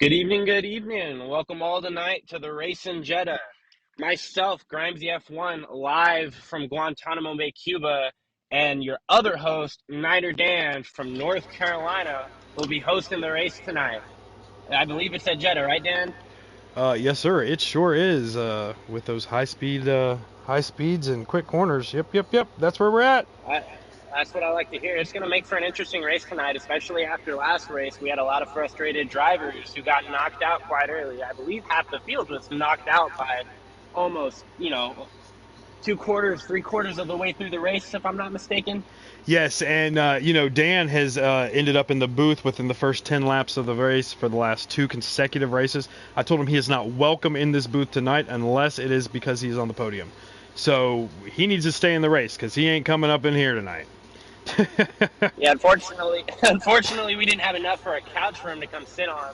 Good evening, good evening. Welcome all tonight to the race in Jeddah. Myself, Grimes the F1, live from Guantanamo Bay, Cuba, and your other host, Niter Dan from North Carolina, will be hosting the race tonight. I believe it's at Jeddah, right, Dan? Yes, sir. It sure is. With those high speeds and quick corners. Yep. That's where we're at. I, that's what I like to hear. It's going to make for an interesting race tonight, especially after last race. We had a lot of frustrated drivers who got knocked out quite early. I believe half the field was knocked out by almost, two quarters, three quarters of the way through the race, if I'm not mistaken. Yes, and Dan has ended up in the booth within the first 10 laps of the race for the last two consecutive races. I told him he is not welcome in this booth tonight unless it is because he's on the podium. So he needs to stay in the race because he ain't coming up in here tonight. Yeah, unfortunately, we didn't have enough for a couch for him to come sit on.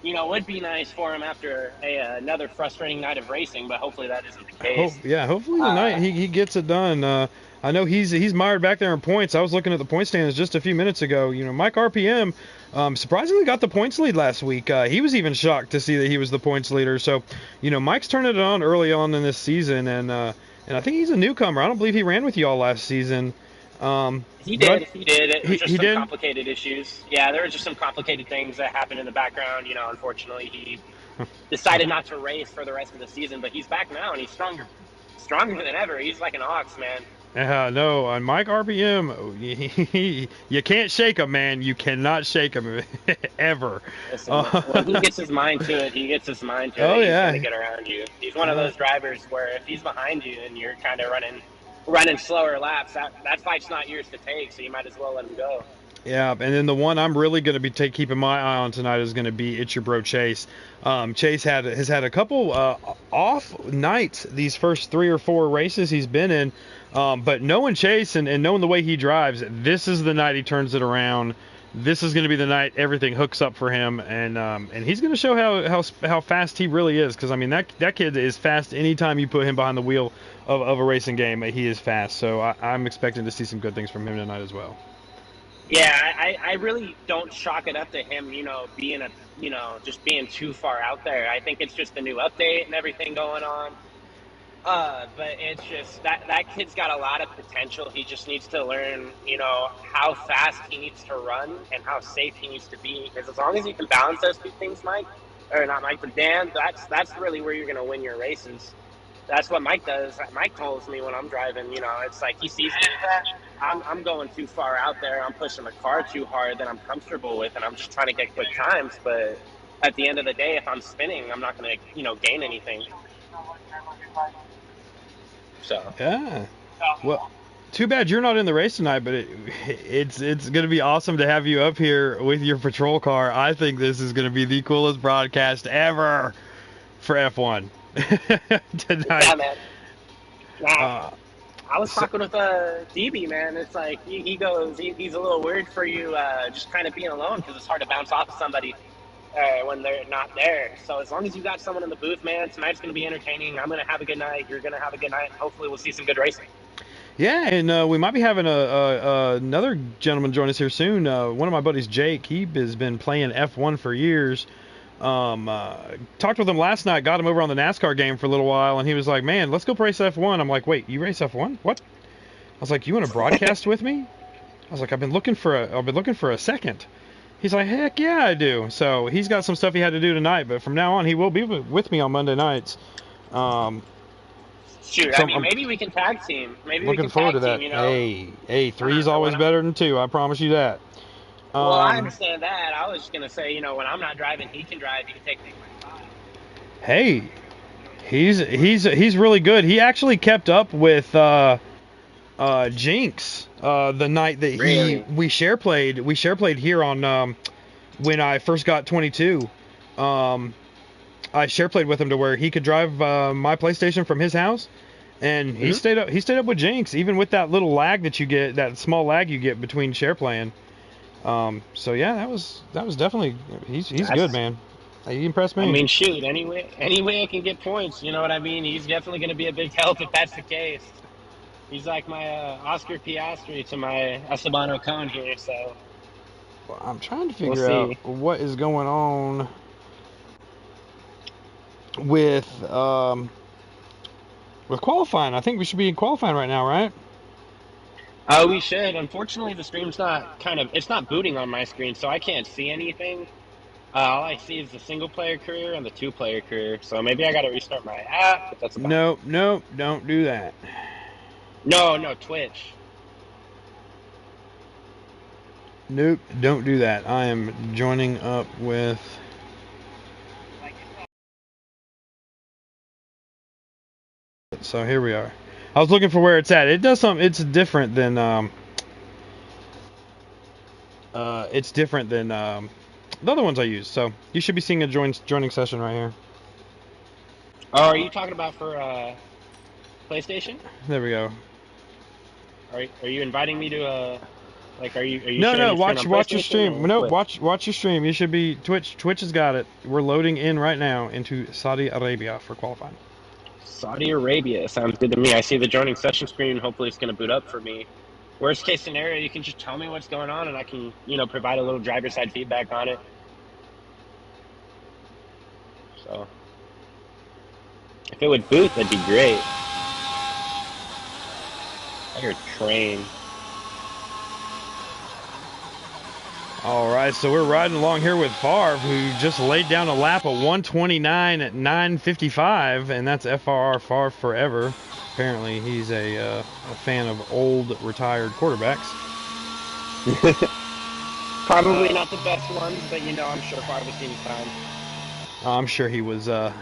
It would be nice for him after another frustrating night of racing, but hopefully that isn't the case. Hopefully tonight Uh, he gets it done. I know he's mired back there in points. I was looking at the point standings just a few minutes ago. Mike RPM surprisingly got the points lead last week. He was even shocked to see that he was the points leader. So, Mike's turning it on early on in this season, and I think he's a newcomer. I don't believe he ran with y'all last season. he But did, he did. It was just he some did. complicated issues. Yeah, there were just some complicated things that happened in the background. Unfortunately, he decided not to race for the rest of the season, but he's back now and he's stronger than ever. He's like an ox, man. No, on Mike RPM, you can't shake him, man. You cannot shake him ever. Listen, when he Uh, gets his mind to it, he gets his mind to oh it. He's going to yeah. get around you. He's one of Uh, those drivers where if he's behind you and you're kind of running slower laps, that fight's not yours to take. So you might as well let him go. Yeah, and then the one I'm really going to be keeping my eye on tonight is going to be It's Your Bro Chase. Chase has had a couple off nights these first three or four races he's been in, but knowing Chase and knowing the way he drives, this is the night he turns it around. This is going to be the night everything hooks up for him, and he's going to show how fast he really is. Because I mean that kid is fast anytime you put him behind the wheel of a racing game. He is fast, so I'm expecting to see some good things from him tonight as well. Yeah, I really don't chalk it up to him, being just being too far out there. I think it's just the new update and everything going on. But it's just that kid's got a lot of potential. He just needs to learn, how fast he needs to run and how safe he needs to be. Because as long as you can balance those two things, Mike, or not Mike, but Dan, that's really where you're going to win your races. That's what Mike does. Mike tells me when I'm driving, it's like he sees me. I'm going too far out there. I'm pushing the car too hard that I'm comfortable with, and I'm just trying to get quick times. But at the end of the day, if I'm spinning, I'm not going to, gain anything. So. Yeah. Well, too bad you're not in the race tonight, but it's going to be awesome to have you up here with your patrol car. I think this is going to be the coolest broadcast ever for F1 Yeah, tonight. man. Nah, Uh, I was so, talking with DB, man. It's like he goes, he's a little worried for you just kind of being alone because it's hard to bounce off of somebody when they're not there. So as long as you got someone in the booth, man, tonight's going to be entertaining. I'm going to have a good night. You're going to have a good night. Hopefully we'll see some good racing. yeah, and we might be having another gentleman join us here soon. One of my buddies, Jake, he has been playing F1 for years. Talked with him last night, got him over on the NASCAR game for a little while, and he was like, "Man, let's go race F1." I'm like, "Wait, you race F1? What?" I was like, "You want to broadcast with me?" I was like, I've been looking for a second. He's like, "Heck yeah, I do." So he's got some stuff he had to do tonight, but from now on, he will be with me on Monday nights. Um, Shoot, I so mean, I'm maybe we can tag team. Maybe we looking can forward to tag team, that. Hey, three's always when better than two. I promise you that. well, I Um, understand that. I was just going to say, when I'm not driving, he can drive. He can take me. hey, he's really good. He actually kept up with Jinx the night that Really? we share played here on when I first got 22. Um, I share played with him to where he could drive my PlayStation from his house, and Hmm? he stayed up with Jinx even with that little lag that you get, that small lag you get between share playing. So yeah, that was definitely he's good, That's, man. He impressed I me. mean, shoot, any way I can get points, you know what I mean? He's definitely going to be a big help if that's the case. He's like my Oscar Piastri to my Esteban Ocon here, so Well, I'm trying to we'll figure out see. what is going on. with qualifying. I think we should be in qualifying right now, right? We should. Unfortunately, the stream's it's not booting on my screen, so I can't see anything. All I see is the single player career and the two player career. So maybe I got to restart my app, but that's about it. Nope, nope, don't do that. No, Twitch. Nope, don't do that. I am joining up with. So here we are. I was looking for where it's at. It does something. It's different than the other ones I use. So you should be seeing a joining session right here. Oh, are you talking about for PlayStation? There we go. Are you inviting me to are you No, sharing no. your screen Watch on watch your PlayStation stream. or No, Twitch? watch your stream. You should be Twitch. Twitch has got it. We're loading in right now into Saudi Arabia for qualifying. Saudi Arabia sounds good to me. I see the joining session screen. Hopefully, it's going to boot up for me. Worst case scenario, you can just tell me what's going on, and I can, provide a little driver side feedback on it. So, if it would boot, that'd be great. I hear train. All right, so we're riding along here with Favre, who just laid down a lap of 129 at 9:55, and that's FRR Favre forever. Apparently, he's a fan of old retired quarterbacks. Probably not the best ones, but I'm sure Favre has seen his time. I'm sure he was a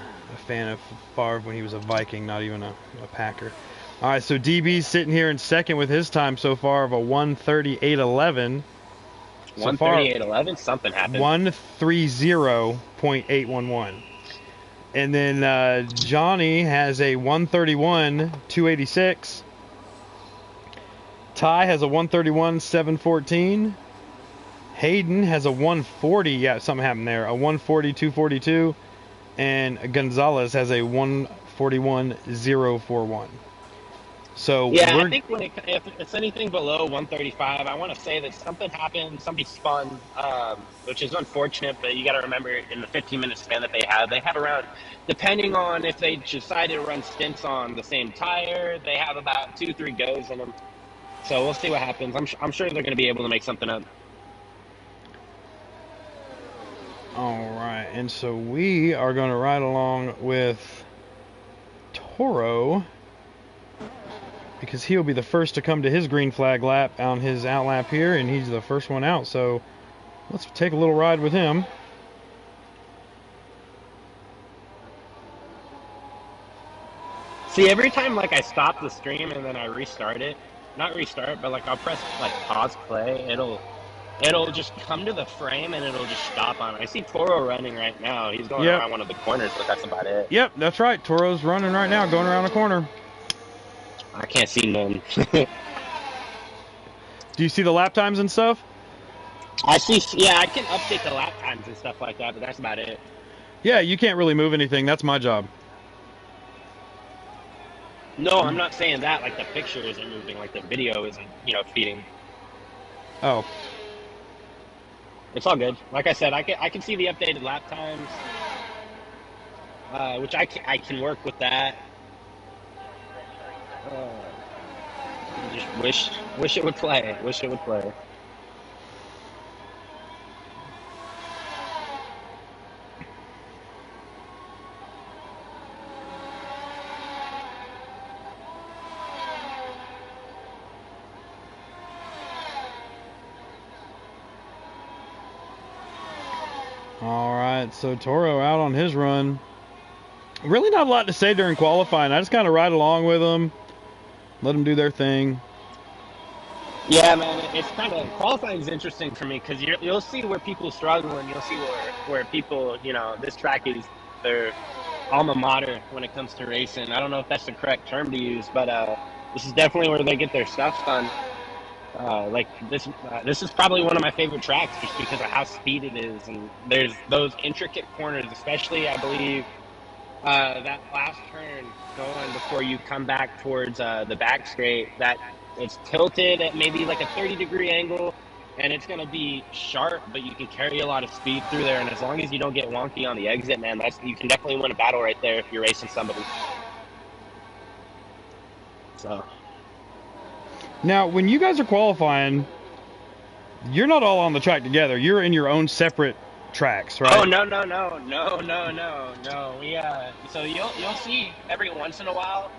fan of Favre when he was a Viking, not even a Packer. All right, so DB's sitting here in second with his time so far of a 1:38.11. 1:38.11. Something happened. 1:30.811. And then Johnny has a 1:31.286. Ty has a 1:31.714. Hayden has a 1:40. Yeah, something happened there. A 1:40.242. And Gonzalez has a 1:41.041. So yeah, I think if it's anything below 135, I want to say that something happened. Somebody spun, which is unfortunate. But you got to remember, in the 15-minute span that they have around, depending on if they decide to run stints on the same tire, they have about 2-3 goes in them. So we'll see what happens. I'm sure they're going to be able to make something up. All right, and so we are going to ride along with Toro, because he'll be the first to come to his green flag lap on his out lap here, and he's the first one out. So let's take a little ride with him. See, every time I stop the stream and then I restart it, not restart, but I'll press pause play, it'll just come to the frame and it'll just stop on it. I see Toro running right now. He's going around one of the corners, but that's about it. Yep, that's right. Toro's running right now, going around the corner. I can't see none. Do you see the lap times and stuff? I see. Yeah, I can update the lap times and stuff like that, but that's about it. Yeah, you can't really move anything. That's my job. No, I'm not saying that. The picture isn't moving. The video isn't, feeding. Oh. It's all good. Like I said, I can see the updated lap times, which I can work with that. Just wish it would play. Wish it would play. All right, so Toro out on his run. Really not a lot to say during qualifying. I just kind of ride along with them, let them do their thing. Yeah, man, it's qualifying is interesting for me because you'll see where people struggle and you'll see where people, this track is their alma mater when it comes to racing. I don't know if that's the correct term to use, but this is definitely where they get their stuff done. This is probably one of my favorite tracks just because of how speedy it is, and there's those intricate corners, especially I believe that last turn going before you come back towards the back straight, that it's tilted at maybe a 30-degree angle, and it's going to be sharp, but you can carry a lot of speed through there. And as long as you don't get wonky on the exit, man, you can definitely win a battle right there if you're racing somebody. So Now, when you guys are qualifying, you're not all on the track together. You're in your own separate tracks, right? oh no. We so you'll see every once in a while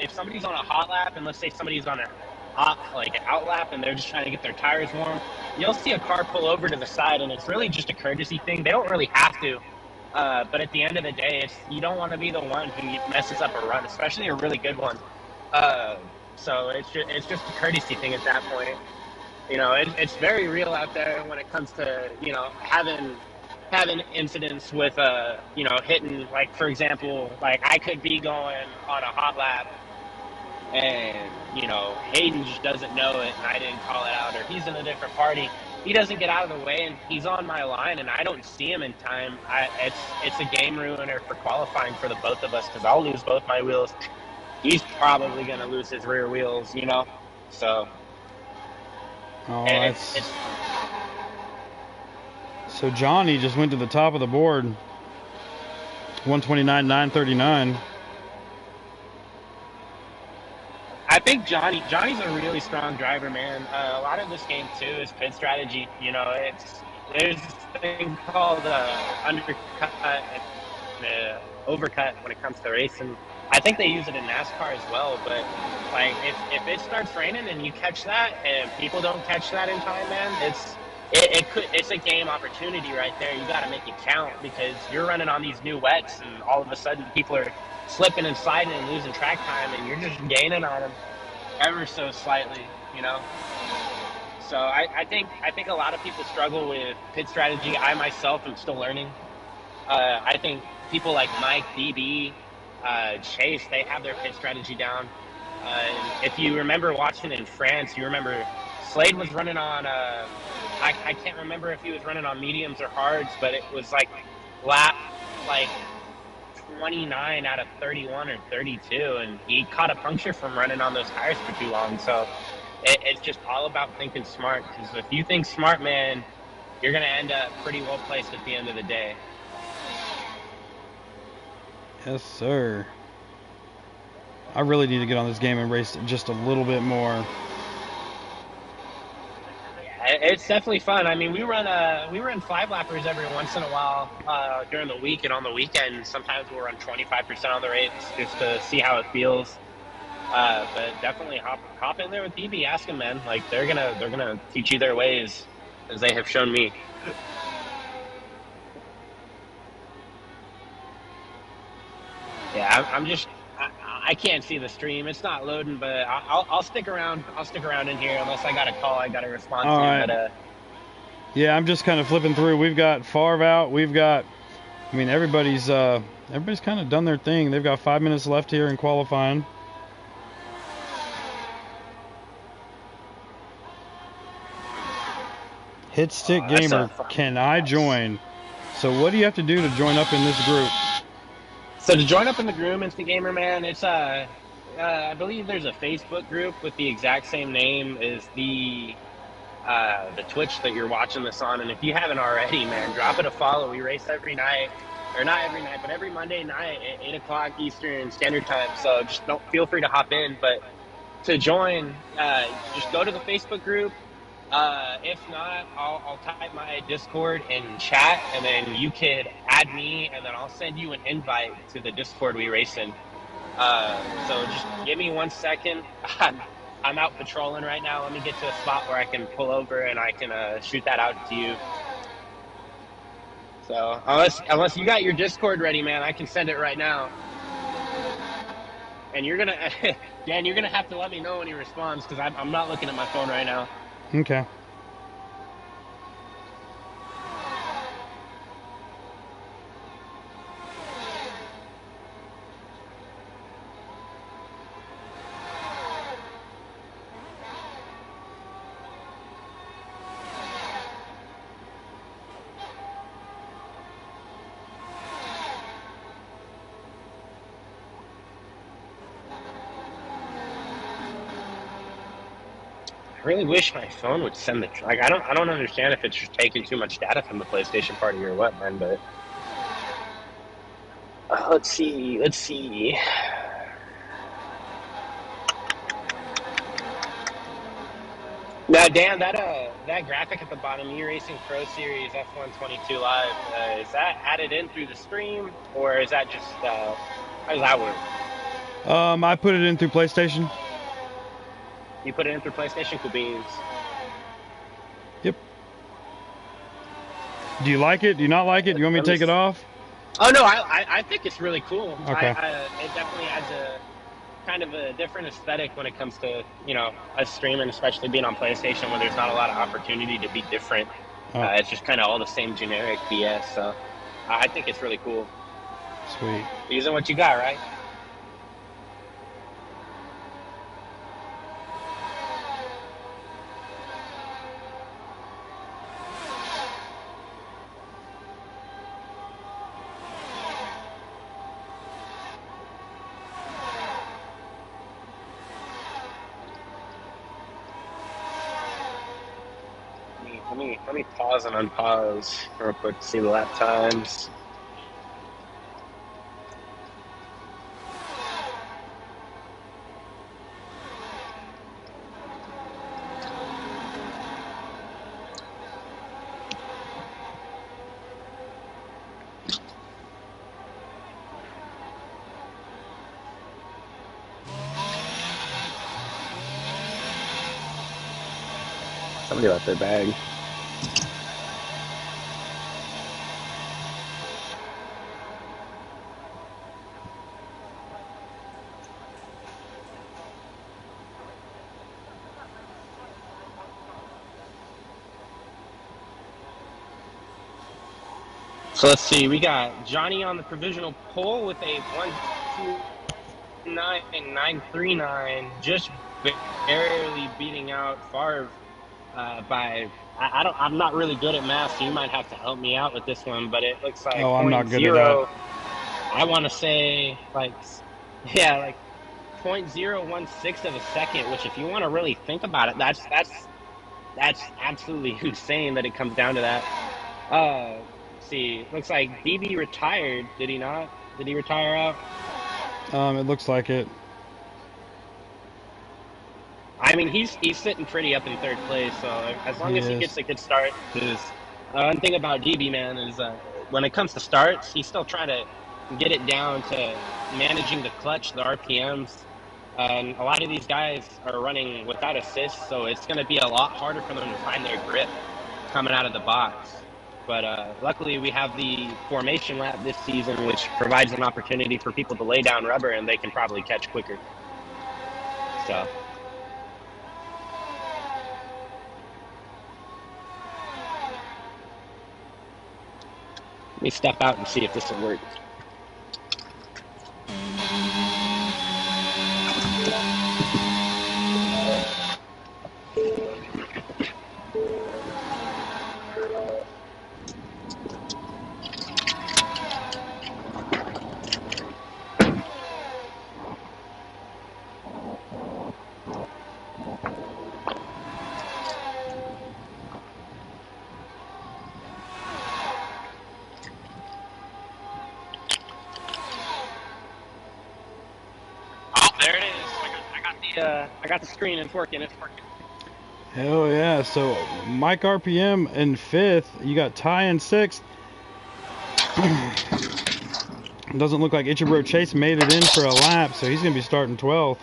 if somebody's on a hot lap, and let's say somebody's on a hot like an out lap, and they're just trying to get their tires warm, you'll see a car pull over to the side, and it's really just a courtesy thing. They don't really have to, but at the end of the day, you don't want to be the one who messes up a run, especially a really good one. Uh, so it's just a courtesy thing at that point. It's very real out there when it comes to having incidents with hitting, like, for example, like I could be going on a hot lap, and Hayden just doesn't know it, and I didn't call it out, or he's in a different party. He doesn't get out of the way, and he's on my line, and I don't see him in time. It's a game ruiner for qualifying for the both of us, because I'll lose both my wheels. He's probably going to lose his rear wheels, so Oh, so Johnny just went to the top of the board. 129.939. I think Johnny's a really strong driver, man. A lot of this game too is pit strategy. There's this thing called undercut and overcut when it comes to racing. I think they use it in NASCAR as well. But like, if it starts raining and you catch that, and people don't catch that in time, man, it's a game opportunity right there. You got to make it count, because you're running on these new wets, and all of a sudden people are slipping and sliding and losing track time, and you're just gaining on them ever so slightly. So I think a lot of people struggle with pit strategy. I myself am still learning. I think people like Mike, DB, Chase, they have their pit strategy down. If you remember watching in France, you remember Slade was running on I can't remember if he was running on mediums or hards, but it was like lap like 29 out of 31 or 32, and he caught a puncture from running on those tires for too long. So it's just all about thinking smart, because if you think smart, man, you're going to end up pretty well placed at the end of the day. Yes, sir. I really need to get on this game and race just a little bit more. It's definitely fun. I mean, we run 5-lappers every once in a while during the week, and on the weekend sometimes we'll run 25% on the race just to see how it feels. But definitely hop in there with DB. Ask them, man. Like, they're gonna teach you their ways, as they have shown me. Yeah, I can't see the stream. It's not loading, but I'll stick around. I'll stick around in here unless I got a call I got to respond All to. right. But yeah, I'm just kind of flipping through. We've got Favre out. We've got, I mean, everybody's kind of done their thing. They've got 5 minutes left here in qualifying. Hit Stick Gamer, can I join? So what do you have to do to join up in this group? So to join up in the group, Instant Gamer, man, it's I believe there's a Facebook group with the exact same name as the Twitch that you're watching this on. And if you haven't already, man, drop it a follow. We race every night, or not every night, but every Monday night at 8 o'clock Eastern Standard Time. So just feel free to hop in. But to join, just go to the Facebook group. If not, I'll type my Discord in chat, and then you could add me, and then I'll send you an invite to the Discord we race in. So just give me 1 second. I'm out patrolling right now. Let me get to a spot where I can pull over and I can shoot that out to you. So unless you got your Discord ready, man, I can send it right now. And Dan, you're gonna have to let me know when he responds, because I'm not looking at my phone right now. Okay. really wish my phone would send the like. I don't understand if it's just taking too much data from the PlayStation party or what, man. But let's see. Let's see. Now, Dan, that graphic at the bottom, eRacingProSeries F122 Live, is that added in through the stream, or is that just how does that work? I put it in through PlayStation. You put it in through PlayStation? Cool beans. Yep. Do you like it? Do you not like it? Do you want me to take it off? Oh no, I think it's really cool. Okay. It definitely adds a kind of a different aesthetic when it comes to, you know, us streaming, especially being on PlayStation where there's not a lot of opportunity to be different. It's just kind of all the same generic BS. So I think it's really cool. Sweet. Using what you got, right? Let me pause and unpause real quick to see the lap times. Somebody left their bag. So let's see, we got Johnny on the provisional pole with a 1:29.939, just barely beating out Favre by. I'm not really good at math, so you might have to help me out with this one. But it looks like I'm not good at that. I want to say like 0.016 of a second. Which, if you want to really think about it, that's absolutely insane that it comes down to that. See, looks like BB retired. Did he not? Did he retire out? It looks like it. I mean, he's sitting pretty up in third place. So as long as he gets a good start, because one thing about DB, man, is when it comes to starts, he's still trying to get it down to managing the clutch, the RPMs. And a lot of these guys are running without assists, so it's going to be a lot harder for them to find their grip coming out of the box. But luckily, we have the formation lap this season, which provides an opportunity for people to lay down rubber, and they can probably catch quicker. So. Let me step out and see if this will work. There it is. I got the screen. It's working. It's working. Hell yeah. So Mike RPM in 5th. You got Ty in 6th. Doesn't look like Ichibro Chase made it in for a lap, so he's going to be starting 12th.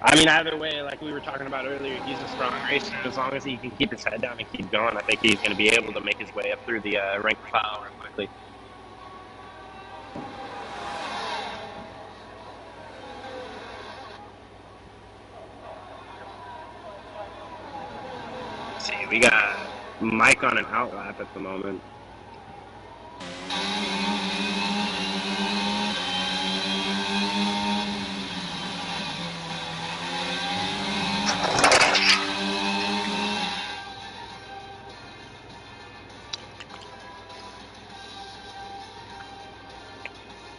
I mean, either way, like we were talking about earlier, he's a strong racer. As long as he can keep his head down and keep going, I think he's going to be able to make his way up through the rank pile real quickly. Let's see, we got Mike on an outlap at the moment.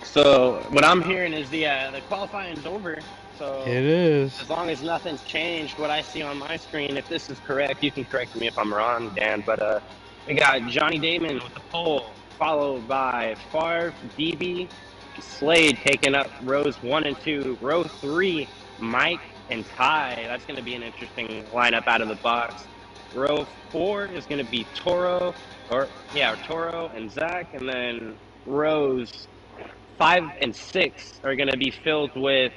So what I'm hearing is the qualifying's over. So It is. as long as nothing's changed, what I see on my screen, if this is correct, you can correct me if I'm wrong, Dan. But we got Johnny Damon with the pole, followed by Favre, DB, Slade taking up rows 1 and 2. Row 3, Mike and Ty. That's going to be an interesting lineup out of the box. Row 4 is going to be Toro and Zach, and then rows 5 and 6 are going to be filled with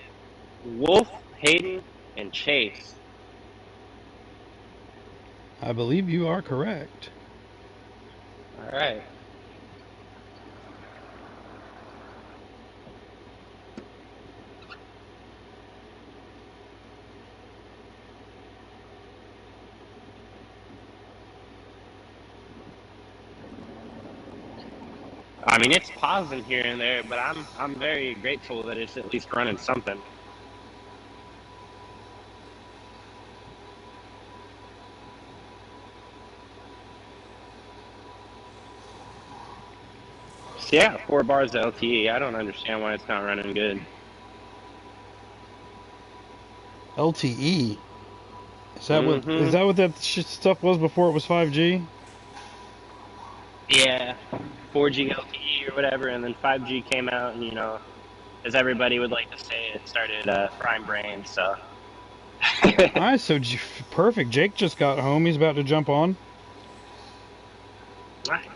Wolf, Hayden, and Chase. I believe you are correct. All right. I mean, it's pausing here and there, but I'm very grateful that it's at least running something. So yeah, 4 bars of LTE. I don't understand why it's not running good. LTE. Is that what that stuff was before it was 5G? Yeah, 4G LTE or whatever, and then 5G came out, and as everybody would like to say, it started frying brains. So. All right, so perfect. Jake just got home. He's about to jump on. Nice.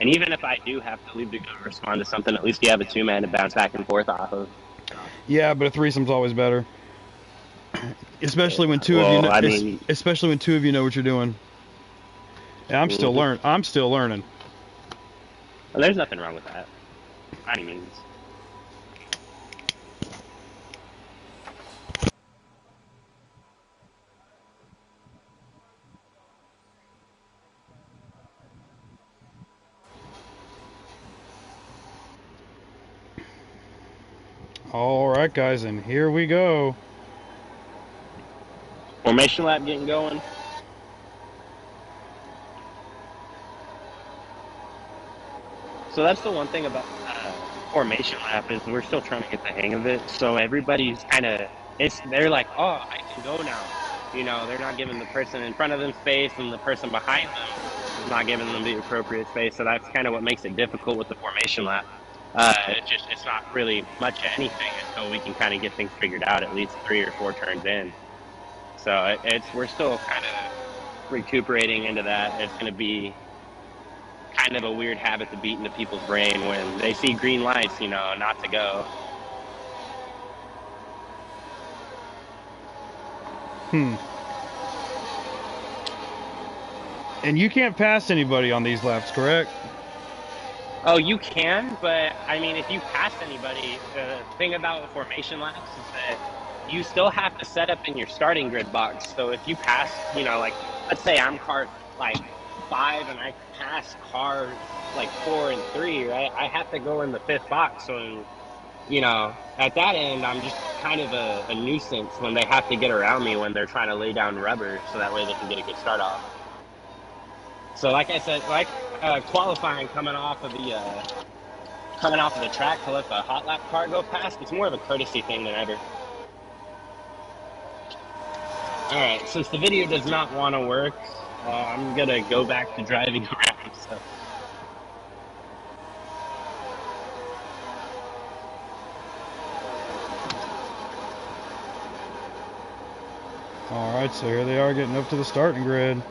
And even if I do have to leave to go respond to something, at least you have a 2-man to bounce back and forth off of. Yeah, but a threesome's always better. Especially when two of you know what you're doing. And I'm still learning. Well, there's nothing wrong with that. By any means. All right, guys, and here we go. Formation lap getting going. So that's the one thing about formation lap is we're still trying to get the hang of it. So everybody's they're like, oh, I can go now. They're not giving the person in front of them space, and the person behind them is not giving them the appropriate space. So that's kind of what makes it difficult with the formation lap. It's not really much of anything until we can kind of get things figured out at least 3 or 4 turns in. So we're still kind of recuperating into that. It's going to be kind of a weird habit to beat into people's brain when they see green lights, not to go. And you can't pass anybody on these laps, correct? Oh, you can, but I mean, if you pass anybody, the thing about formation laps is that you still have to set up in your starting grid box. So if you pass, like, let's say I'm car 5 and I pass car 4 and 3, right? I have to go in the 5th box. So, at that end, I'm just kind of a nuisance when they have to get around me when they're trying to lay down rubber so that way they can get a good start off. So like I said, qualifying coming off of the track to let the hot lap car go past, it's more of a courtesy thing than ever. All right, since the video does not want to work, I'm gonna go back to driving around. So. All right, so here they are getting up to the starting grid.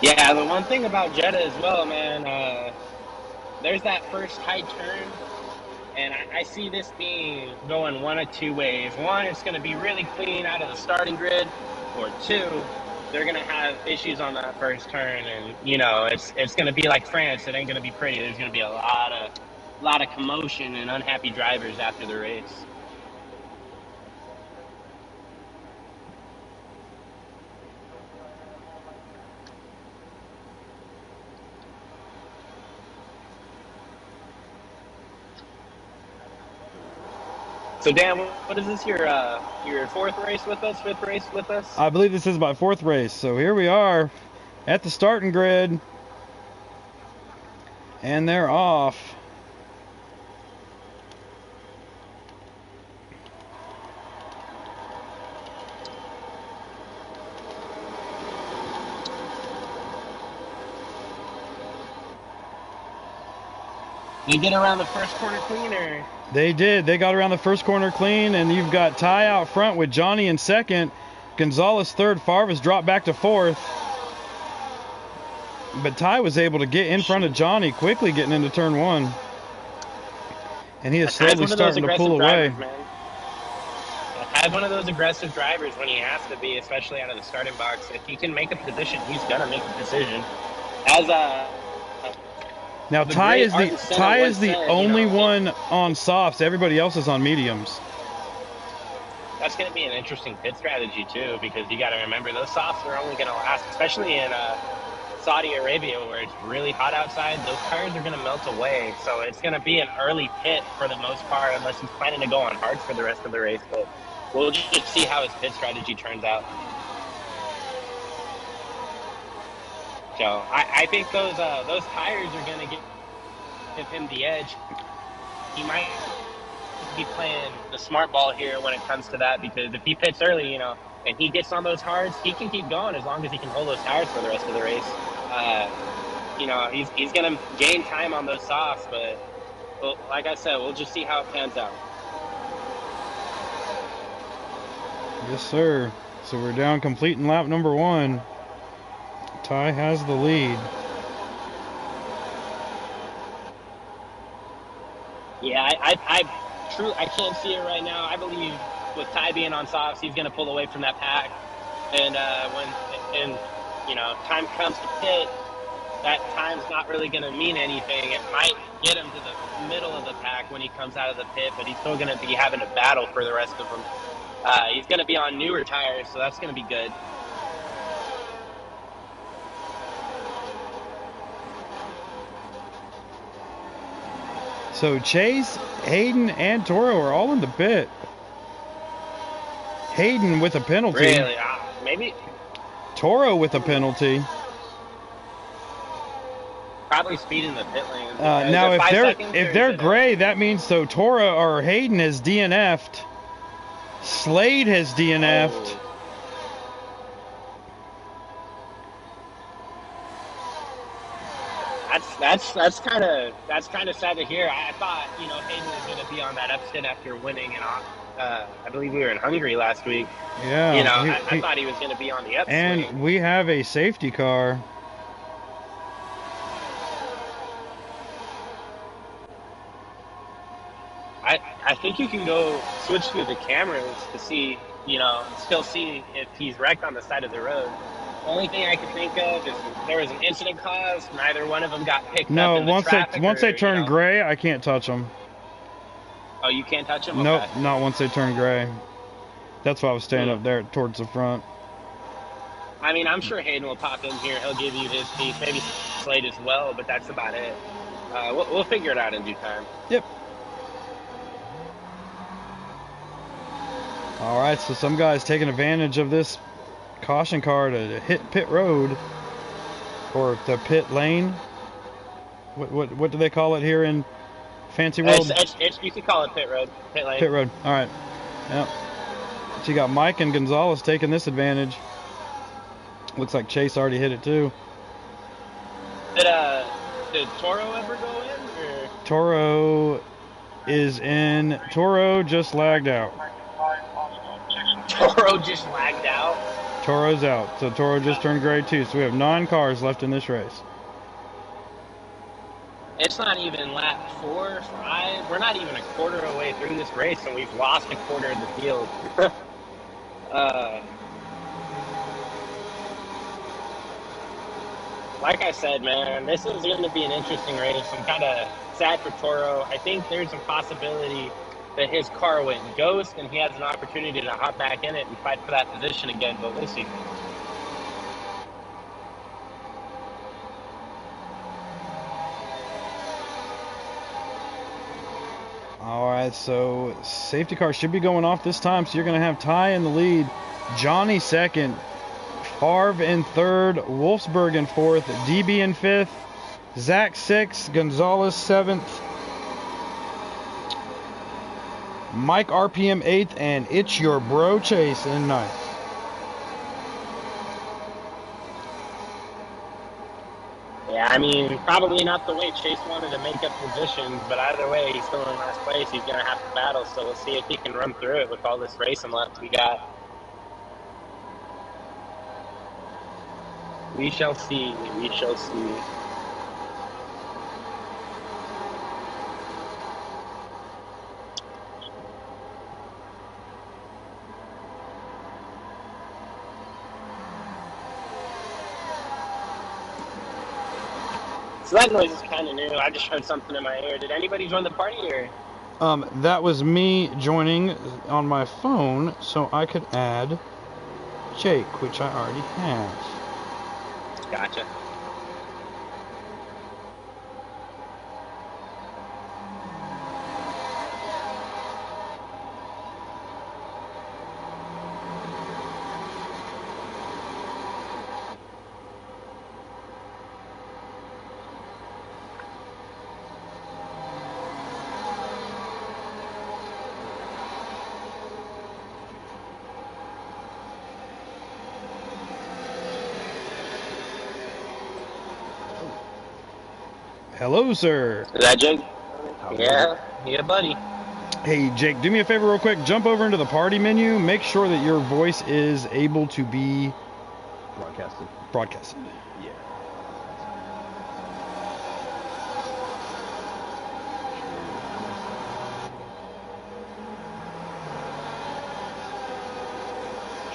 Yeah, the one thing about Jeddah as well, man, there's that first high turn, and I see this being going one of 2 ways. One, it's going to be really clean out of the starting grid, or 2, they're going to have issues on that first turn, and it's going to be like France. It ain't going to be pretty. There's going to be a lot of commotion and unhappy drivers after the race. So Dan, what is this, your 4th race with us, 5th race with us? I believe this is my 4th race. So here we are at the starting grid, and they're off. They get around the first corner clean, or? They did. They got around the first corner clean, and you've got Ty out front with Johnny in second. Gonzalez third. Farvis dropped back to fourth. But Ty was able to get in front of Johnny quickly getting into turn one. And he is slowly starting to pull away. Ty's one of those aggressive drivers when he has to be, especially out of the starting box. If he can make a position, he's going to make a decision. Now Ty is the only one on softs. Everybody else is on mediums. That's going to be an interesting pit strategy too, because you got to remember those softs are only going to last, especially in Saudi Arabia where it's really hot outside. Those tires are going to melt away, so it's going to be an early pit for the most part, unless he's planning to go on hard for the rest of the race. But we'll just see how his pit strategy turns out. So I think those tires are going to give him the edge. He might be playing the smart ball here when it comes to that, because if he pits early, and he gets on those hards, he can keep going as long as he can hold those tires for the rest of the race. He's going to gain time on those softs, but like I said, we'll just see how it pans out. Yes, sir. So we're down completing lap number one. Ty has the lead. Yeah, I can't see it right now. I believe with Ty being on softs, he's going to pull away from that pack. And when time comes to pit, that time's not really going to mean anything. It might get him to the middle of the pack when he comes out of the pit, but he's still going to be having a battle for the rest of them. He's going to be on newer tires, so that's going to be good. So Chase, Hayden, and Toro are all in the pit. Hayden with a penalty. Really? Maybe. Toro with a penalty. Probably speeding the pit lane. Now, if they're gray, that means so Toro or Hayden has DNF'd. Slade has DNF'd. Oh. That's kind of sad to hear. I thought Hayden was going to be on that upset after winning, and I believe we were in Hungary last week. Yeah, I thought he was going to be on the upswing. And we have a safety car. I think you can go switch through the cameras to see, still see if he's wrecked on the side of the road. The only thing I could think of is there was an incident caused. Neither one of them got picked up in the traffic. Once they turn gray, I can't touch them. Oh, you can't touch them? Nope, Okay. not once they turn gray. That's why I was standing up there towards the front. I mean, I'm sure Hayden will pop in here. He'll give you his piece, maybe Slade as well, but that's about it. We'll figure it out in due time. Yep. All right, so some guys taking advantage of this caution car to hit pit road or the pit lane. What do they call it here in fancy world? You could call it pit road, pit lane. Pit road. All right. Yep. So you got Mike and Gonzalez taking this advantage. Looks like Chase already hit it too. Did Toro ever go in? Or? Toro is in. Toro just lagged out. Toro just lagged out. Toro's out. So Toro just turned gray too. So we have 9 cars left in this race. It's not even lap 4, 5. We're not even a quarter away through this race, and we've lost a quarter of the field. Like I said, man, this is going to be an interesting race. I'm kind of sad for Toro. I think there's a possibility that his car went ghost and he has an opportunity to hop back in it and fight for that position again, but we'll see. All right, so safety car should be going off this time, so you're going to have Ty in the lead, Johnny second, Favre in third, Wolfsburg in fourth, DB in fifth, Zach sixth, Gonzalez seventh, Mike RPM 8th, and It's Your Bro Chase in 9th. Yeah, I mean, probably not the way Chase wanted to make up positions, but either way, he's still in last place. He's going to have to battle, so we'll see if he can run through it with all this racing left we got. We shall see. We shall see. So that noise is kind of new. I just heard something in my ear. Did anybody join the party or? That was me joining on my phone so I could add Jake, which I already have. Gotcha. Hello, sir. Is that Jake? Yeah, buddy. Hey, Jake, do me a favor real quick. Jump over into the party menu. Make sure that your voice is able to be broadcasted. Yeah.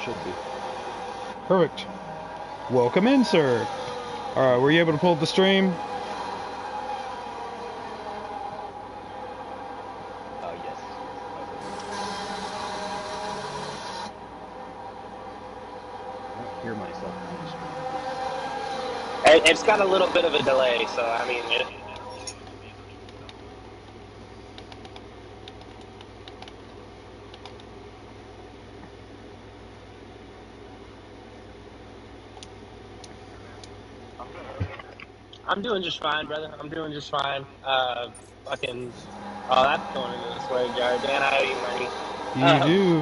Should be. Perfect. Welcome in, sir. All right, were you able to pull up the stream? Yes. I don't hear myself on the screen. It's got a little bit of a delay, so I mean, I'm doing just fine, brother. I'm doing just fine. Fucking, oh, that's going into the swear jar. Dan, I owe you money. You do.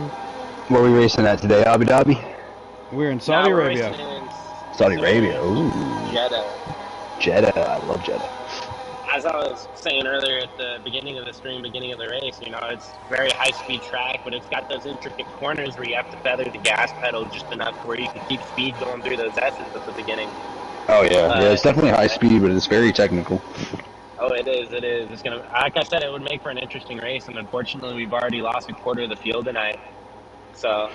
Where are we racing at today? Abu Dhabi? We're in Saudi we're Arabia. racing in Saudi Arabia. Ooh. Jeddah. Jeddah. I love Jeddah. As I was saying earlier at the beginning of the stream, beginning of the race, you know, it's very high-speed track, but it's got those intricate corners where you have to feather the gas pedal just enough where you can keep speed going through those S's at the beginning. Oh, yeah. Yeah, it's definitely high speed, but it's very technical. Oh, it is. It is. It's gonna, like I said, it would make for an interesting race, and unfortunately, we've already lost a quarter of the field tonight. So.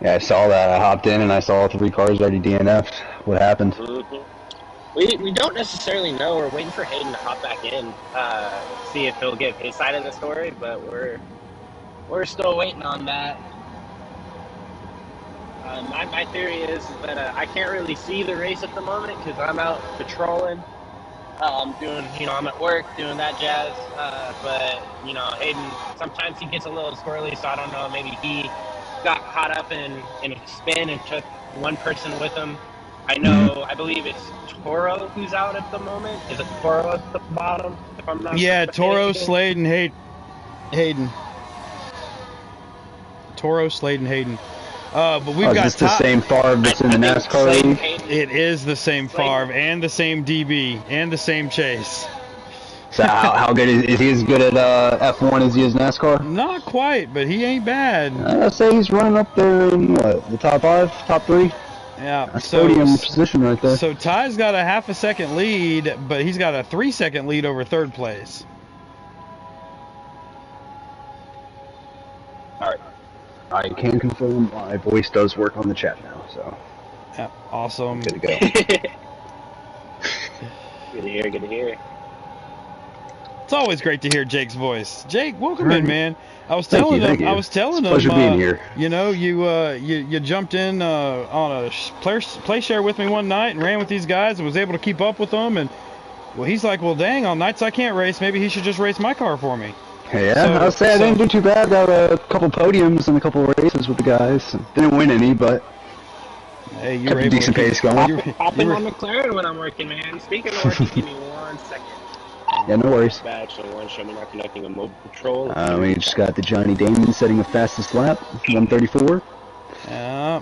Yeah, I saw that. I hopped in and I saw 3 cars already DNF'd. What happened? Mm-hmm. We don't necessarily know. We're waiting for Hayden to hop back in, see if he'll give his side of the story, but we're still waiting on that. My theory is that I can't really see the race at the moment because I'm out patrolling. I'm doing, I'm at work doing that jazz. But Hayden, sometimes he gets a little squirrely, so I don't know. Maybe he got caught up in a spin and took one person with him. I believe it's Toro who's out at the moment. Is it Toro at the bottom? If I'm not mistaken? Toro, Slade, and Hayden. Toro, Slade, and Hayden. But we've got is this the same Favre that's in the NASCAR league? It is the same Favre and the same DB and the same Chase. So how good is he? As good at F1 as he is NASCAR? Not quite, but he ain't bad. I'd say he's running up there in the top 5, top 3. Yeah, That's podium position right there. So Ty's got a half a second lead, but he's got a 3-second lead over third place. All right. I can confirm my voice does work on the chat now, so. Yeah, awesome. Good to go. Good to hear, good to hear. It's always great to hear Jake's voice. Jake, welcome in, man. I was telling him. Pleasure being here. You jumped in on a play share with me one night and ran with these guys and was able to keep up with them. And well, he's like, well, dang, on nights I can't race, maybe he should just race my car for me. Yeah, I'll say I didn't do too bad. Got a couple podiums and a couple races with the guys. Didn't win any, but hey, you kept a decent pace going. Popping on McLaren when I'm working, man. Speaking of working, give me 1 second. Yeah, no worries. Badge, so one show me not connecting a mobile patrol. We just got the Johnny Damon setting the fastest lap, 134. Yeah.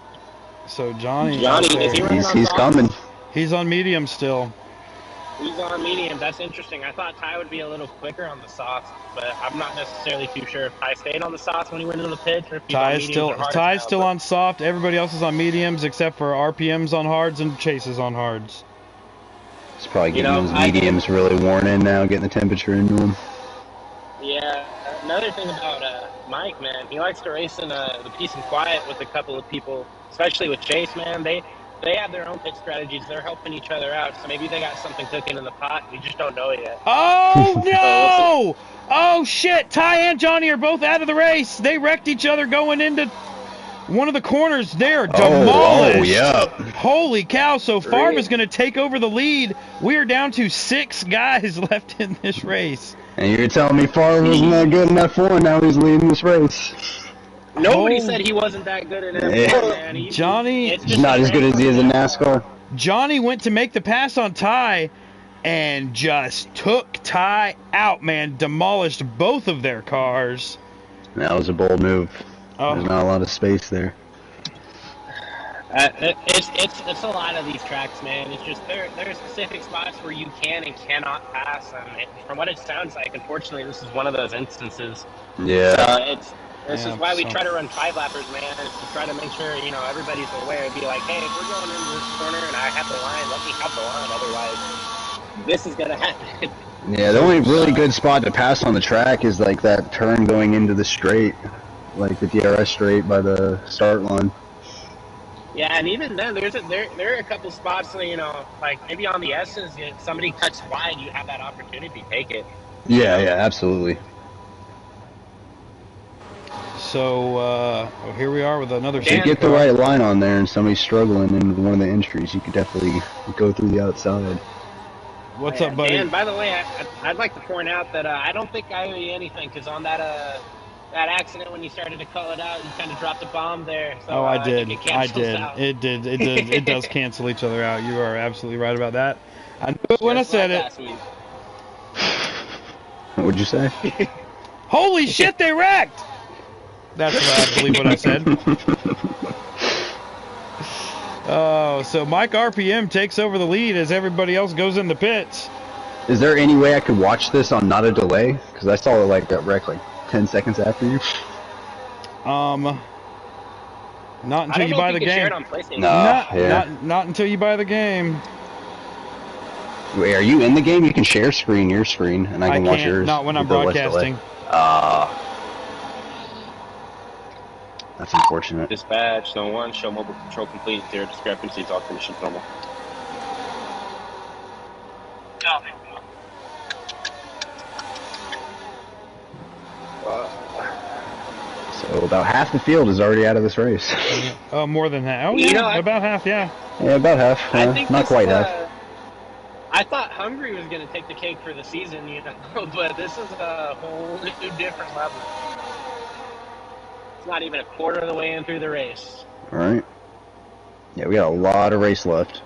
So Johnny is he running on he's top? coming. He's on medium still. He's on medium. That's interesting. I thought Ty would be a little quicker on the softs, but I'm not necessarily too sure if Ty stayed on the softs when he went into the pits or if he's on mediums or hards Ty's now, still but on soft. Everybody else is on mediums except for RPM's on hards and Chase is on hards. It's probably getting those mediums really worn in now, getting the temperature into them. Yeah. Another thing about Mike, man, he likes to race in the peace and quiet with a couple of people, especially with Chase, man. They have their own pit strategies. They're helping each other out, so maybe they got something cooking in the pot. We just don't know it yet. Oh, no! Oh, shit! Ty and Johnny are both out of the race. They wrecked each other going into one of the corners there. Demolished. Oh, yeah. Holy cow. So Farm is going to take over the lead. We are down to 6 guys left in this race. And you're telling me Farm wasn't that good in F1, now he's leading this race. Nobody said he wasn't that good in F1, man. Johnny, he's not as good as he is in NASCAR. Johnny went to make the pass on Ty and just took Ty out, man. Demolished both of their cars. That was a bold move. Oh. There's not a lot of space there. It's a lot of these tracks, man. It's just there are specific spots where you can and cannot pass, and from what it sounds like, unfortunately, this is one of those instances. Yeah. This is why we try to run 5-lappers, man, is to try to make sure, everybody's aware and be like, hey, if we're going into this corner and I have the line, let me have the line, otherwise this is going to happen. Yeah, the only really good spot to pass on the track is like that turn going into the straight, like the DRS straight by the start line. Yeah, and even then, there are a couple spots, like maybe on the S's, if somebody cuts wide, you have that opportunity to take it. Yeah, absolutely. So, here we are with another... If you get the right line on there and somebody's struggling in one of the entries, you could definitely go through the outside. What's up, buddy? And by the way, I'd like to point out that I don't think I owe you anything, because on that accident when you started to call it out, you kind of dropped a bomb there. So, I did. I did. It did. It does cancel each other out. You are absolutely right about that. I knew it when I said it. What'd you say? Holy shit, they wrecked! That's what I believe what I said. Oh, so Mike RPM takes over the lead as everybody else goes in the pits. Is there any way I could watch this on not a delay? Because I saw it like that wreck like 10 seconds after you. Not until you buy the game. Not until you buy the game. Wait, are you in the game? You can share your screen, and I can watch yours. Not when I'm broadcasting. That's unfortunate. Dispatch, zone 1, show mobile control complete, 0 discrepancies, all conditions normal. So about half the field is already out of this race. Oh, more than half. Oh, yeah, about half, yeah. Yeah, about half. Not quite half. I thought Hungary was going to take the cake for the season, but this is a whole new different level. It's not even a quarter of the way in through the race. All right. Yeah, we got a lot of race left.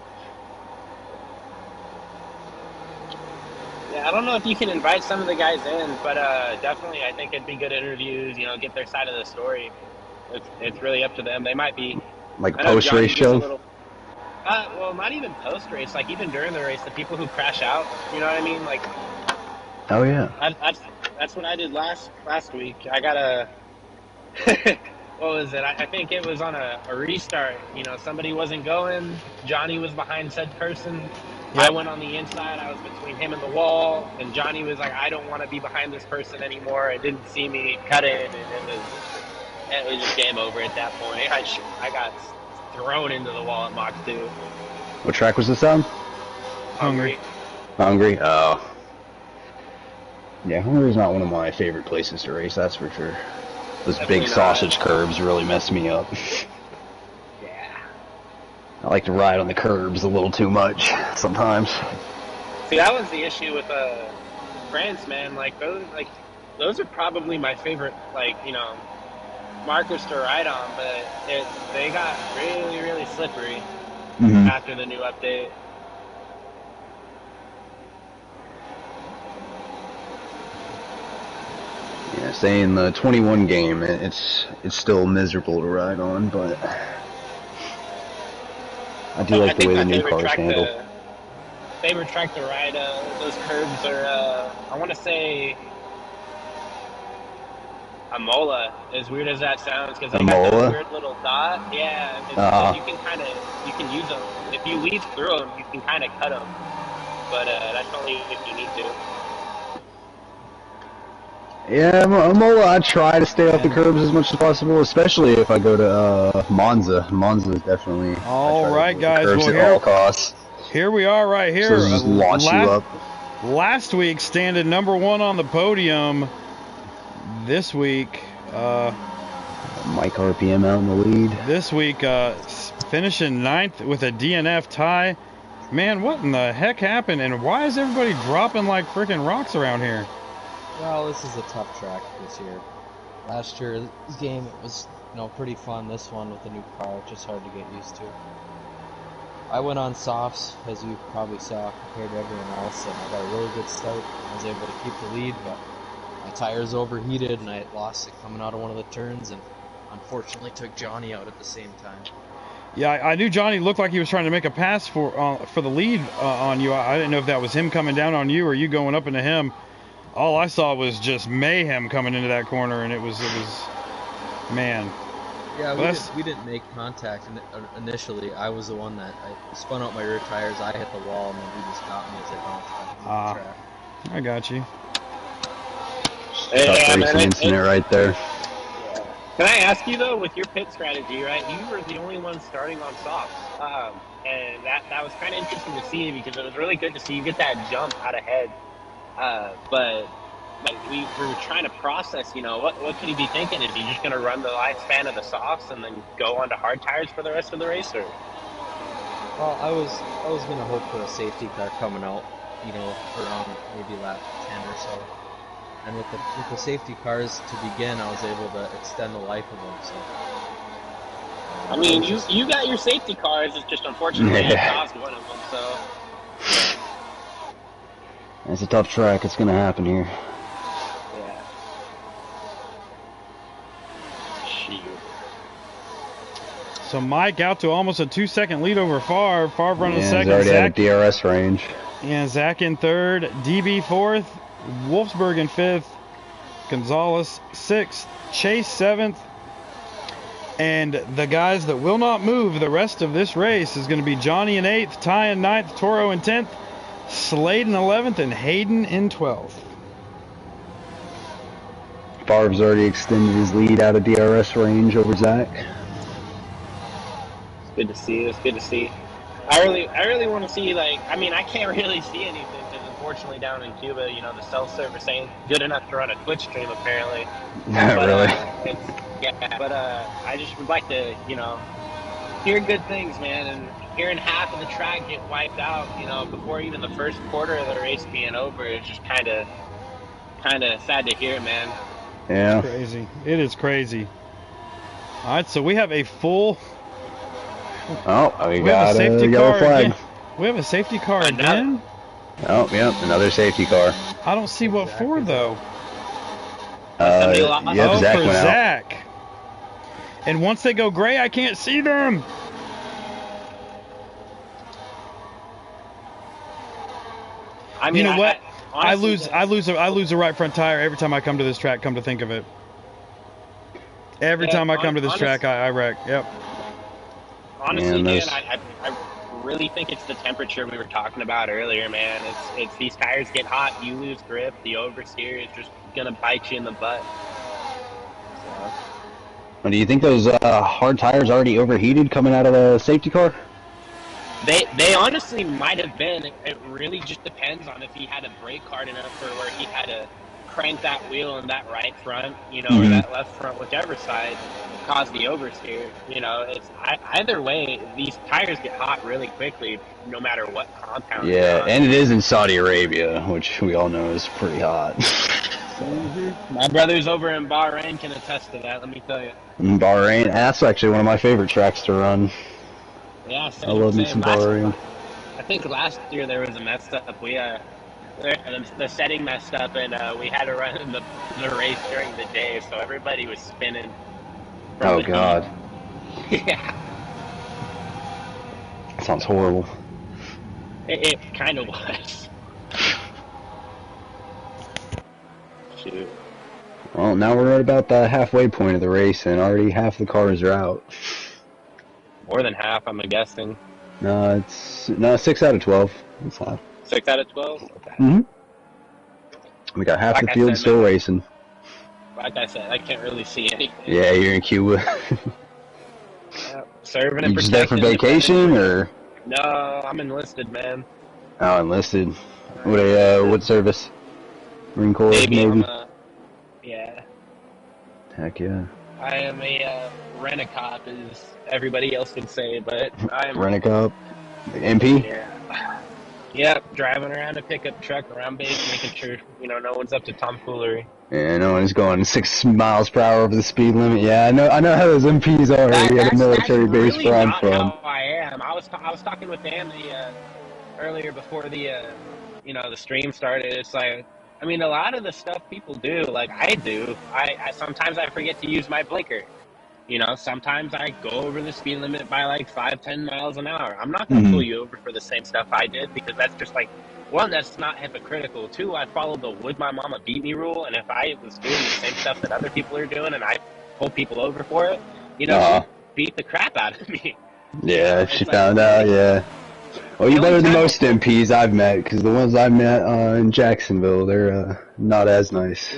Yeah, I don't know if you can invite some of the guys in, but definitely I think it'd be good interviews, get their side of the story. It's really up to them. They might be... Like post-race show? Well, not even post-race. Like, even during the race, the people who crash out, you know what I mean? Like... Oh, yeah. That's what I did last week. I got a... what was it? I think it was on a restart. Somebody wasn't going. Johnny was behind said person. Yep. I went on the inside. I was between him and the wall. And Johnny was like, I don't want to be behind this person anymore. It didn't see me cut in. And it was just game over at that point. I got thrown into the wall at Mach 2. What track was this on? Hungary. Hungary? Oh. Yeah, Hungary's not one of my favorite places to race, that's for sure. Those big sausage curbs really mess me up. Yeah. I like to ride on the curbs a little too much sometimes. See, that was the issue with France, man. Those are probably my favorite, markers to ride on, but they got really, really slippery after the new update. Yeah, saying the 21 game, it's still miserable to ride on, but I do like the way the new cars handle. favorite track to ride those curves are, I want to say, Amola, as weird as that sounds, because they got those weird little dots. Yeah, you can use them. If you weave through them, you can kind of cut them. But that's only if you need to. Yeah, Amola, I try to stay off the curbs as much as possible, especially if I go to Monza. Monza is definitely. All right, guys. Well, at all costs. Here we are, right here. So just launch you up. Last week, standing number 1 on the podium. This week, Mike RPM out in the lead. This week, finishing 9th with a DNF tie. Man, what in the heck happened? And why is everybody dropping like freaking rocks around here? Well, this is a tough track this year. Last year's game, it was pretty fun. This one with the new car, just hard to get used to. I went on softs, as you probably saw, compared to everyone else, and I got a really good start. I was able to keep the lead, but my tires overheated and I lost it coming out of one of the turns, and unfortunately took Johnny out at the same time. Yeah, I knew Johnny looked like he was trying to make a pass for the lead on you. I didn't know if that was him coming down on you or you going up into him. All I saw was just mayhem coming into that corner, and it was man. Yeah, we didn't make contact initially. I was the one that I spun out my rear tires. I hit the wall, and then he just got me as I bounced off the track. I got you. Tough racing incident right there. Can I ask you though, with your pit strategy, right? You were the only one starting on softs, and that was kind of interesting to see because it was really good to see you get that jump out ahead. But like we were trying to process, what could he be thinking? Is he just going to run the lifespan of the softs and then go on to hard tires for the rest of the race, or? Well, I was going to hope for a safety car coming out, around maybe lap 10 or so. And with the safety cars to begin, I was able to extend the life of them. So, I mean, you got your safety cars. It's just unfortunately you lost one of them. So it's a tough track. It's gonna happen here. Yeah. Shoot. So Mike out to almost a 2-second lead over Favre. Favre running second. He's already Zach, at a DRS range. Yeah, Zach in third. DB fourth. Wolfsburg in 5th, Gonzalez 6th, Chase 7th, and the guys that will not move the rest of this race is going to be Johnny in 8th, Ty in 9th, Toro in 10th, Slade in 11th, and Hayden in 12th. Favre's already extended his lead out of DRS range over Zach. It's good to see. It's good to see. I really want to see, I can't really see anything. Unfortunately, down in Cuba, the cell service ain't good enough to run a Twitch stream, apparently. Not really. But I just would like to, hear good things, man. And hearing half of the track get wiped out, before even the first quarter of the race being over, it's just kind of sad to hear, man. Yeah. It's crazy. It is crazy. All right, so we have a full. We got a safety car flag. again. We have a safety car again. Oh, yeah, another safety car. I don't see what for, though. Zach for Zach. And once they go gray, I can't see them. I mean, you know what? Honestly, I lose a right front tire every time I come to this track. Come to think of it, every time I come to this track, I wreck. Yep. Honestly, Dan, I really think it's the temperature we were talking about earlier, man. It's these tires get hot, you lose grip, the oversteer is just gonna bite you in the butt. So. Do you think those hard tires already overheated coming out of the safety car? They honestly might have been. It really just depends on if he had a brake hard enough for where he had to crank that wheel in that right front, or that left front, whichever side caused the oversteer. It's either way, these tires get hot really quickly, no matter what compound. Yeah, and it is in Saudi Arabia, which we all know is pretty hot. My brothers over in Bahrain can attest to that, let me tell you. In Bahrain, that's actually one of my favorite tracks to run. Yeah, I love me some Bahrain. I think last year there was a messed up. The setting messed up, and we had to run the race during the day, so everybody was spinning. Oh God. Yeah. Sounds horrible. It kind of was. Shoot. Well, now we're at about the halfway point of the race, and already half the cars are out. More than half, I'm guessing. No, it's 6 out of 12. It's half. 6 out of 12? Okay. Mm-hmm. We got half Like the I field said, still man, racing. like I said, I can't really see anything. Yeah, you're in Cuba. Serving You and just there for protecting. vacation, or? No, I'm enlisted, man. Oh, enlisted. What service? Marine Corps, Maybe Navy? yeah. Heck yeah. I am a rent-a-cop, as everybody else would say, but I'm... Rent-a-cop? MP? Yeah. Yep, driving around a pickup truck around base, making sure, no one's up to tomfoolery. Yeah, no one's going 6 miles per hour over the speed limit. Yeah, I know how those MPs are at a military base really where I'm not from. how I am. I was talking with Dan earlier before the the stream started. It's like, I mean, a lot of the stuff people do, like I do. I sometimes I forget to use my blinker. Sometimes I go over the speed limit by like 5-10 miles an hour. I'm not going to pull you over for the same stuff I did, because that's just like, one, that's not hypocritical. Two, I follow the would my mama beat me rule, and if I was doing the same stuff that other people are doing and I pull people over for it, she'd beat the crap out of me. Yeah, she found out, yeah. Well, you're better than most MPs I've met, because the ones I've met in Jacksonville, they're not as nice.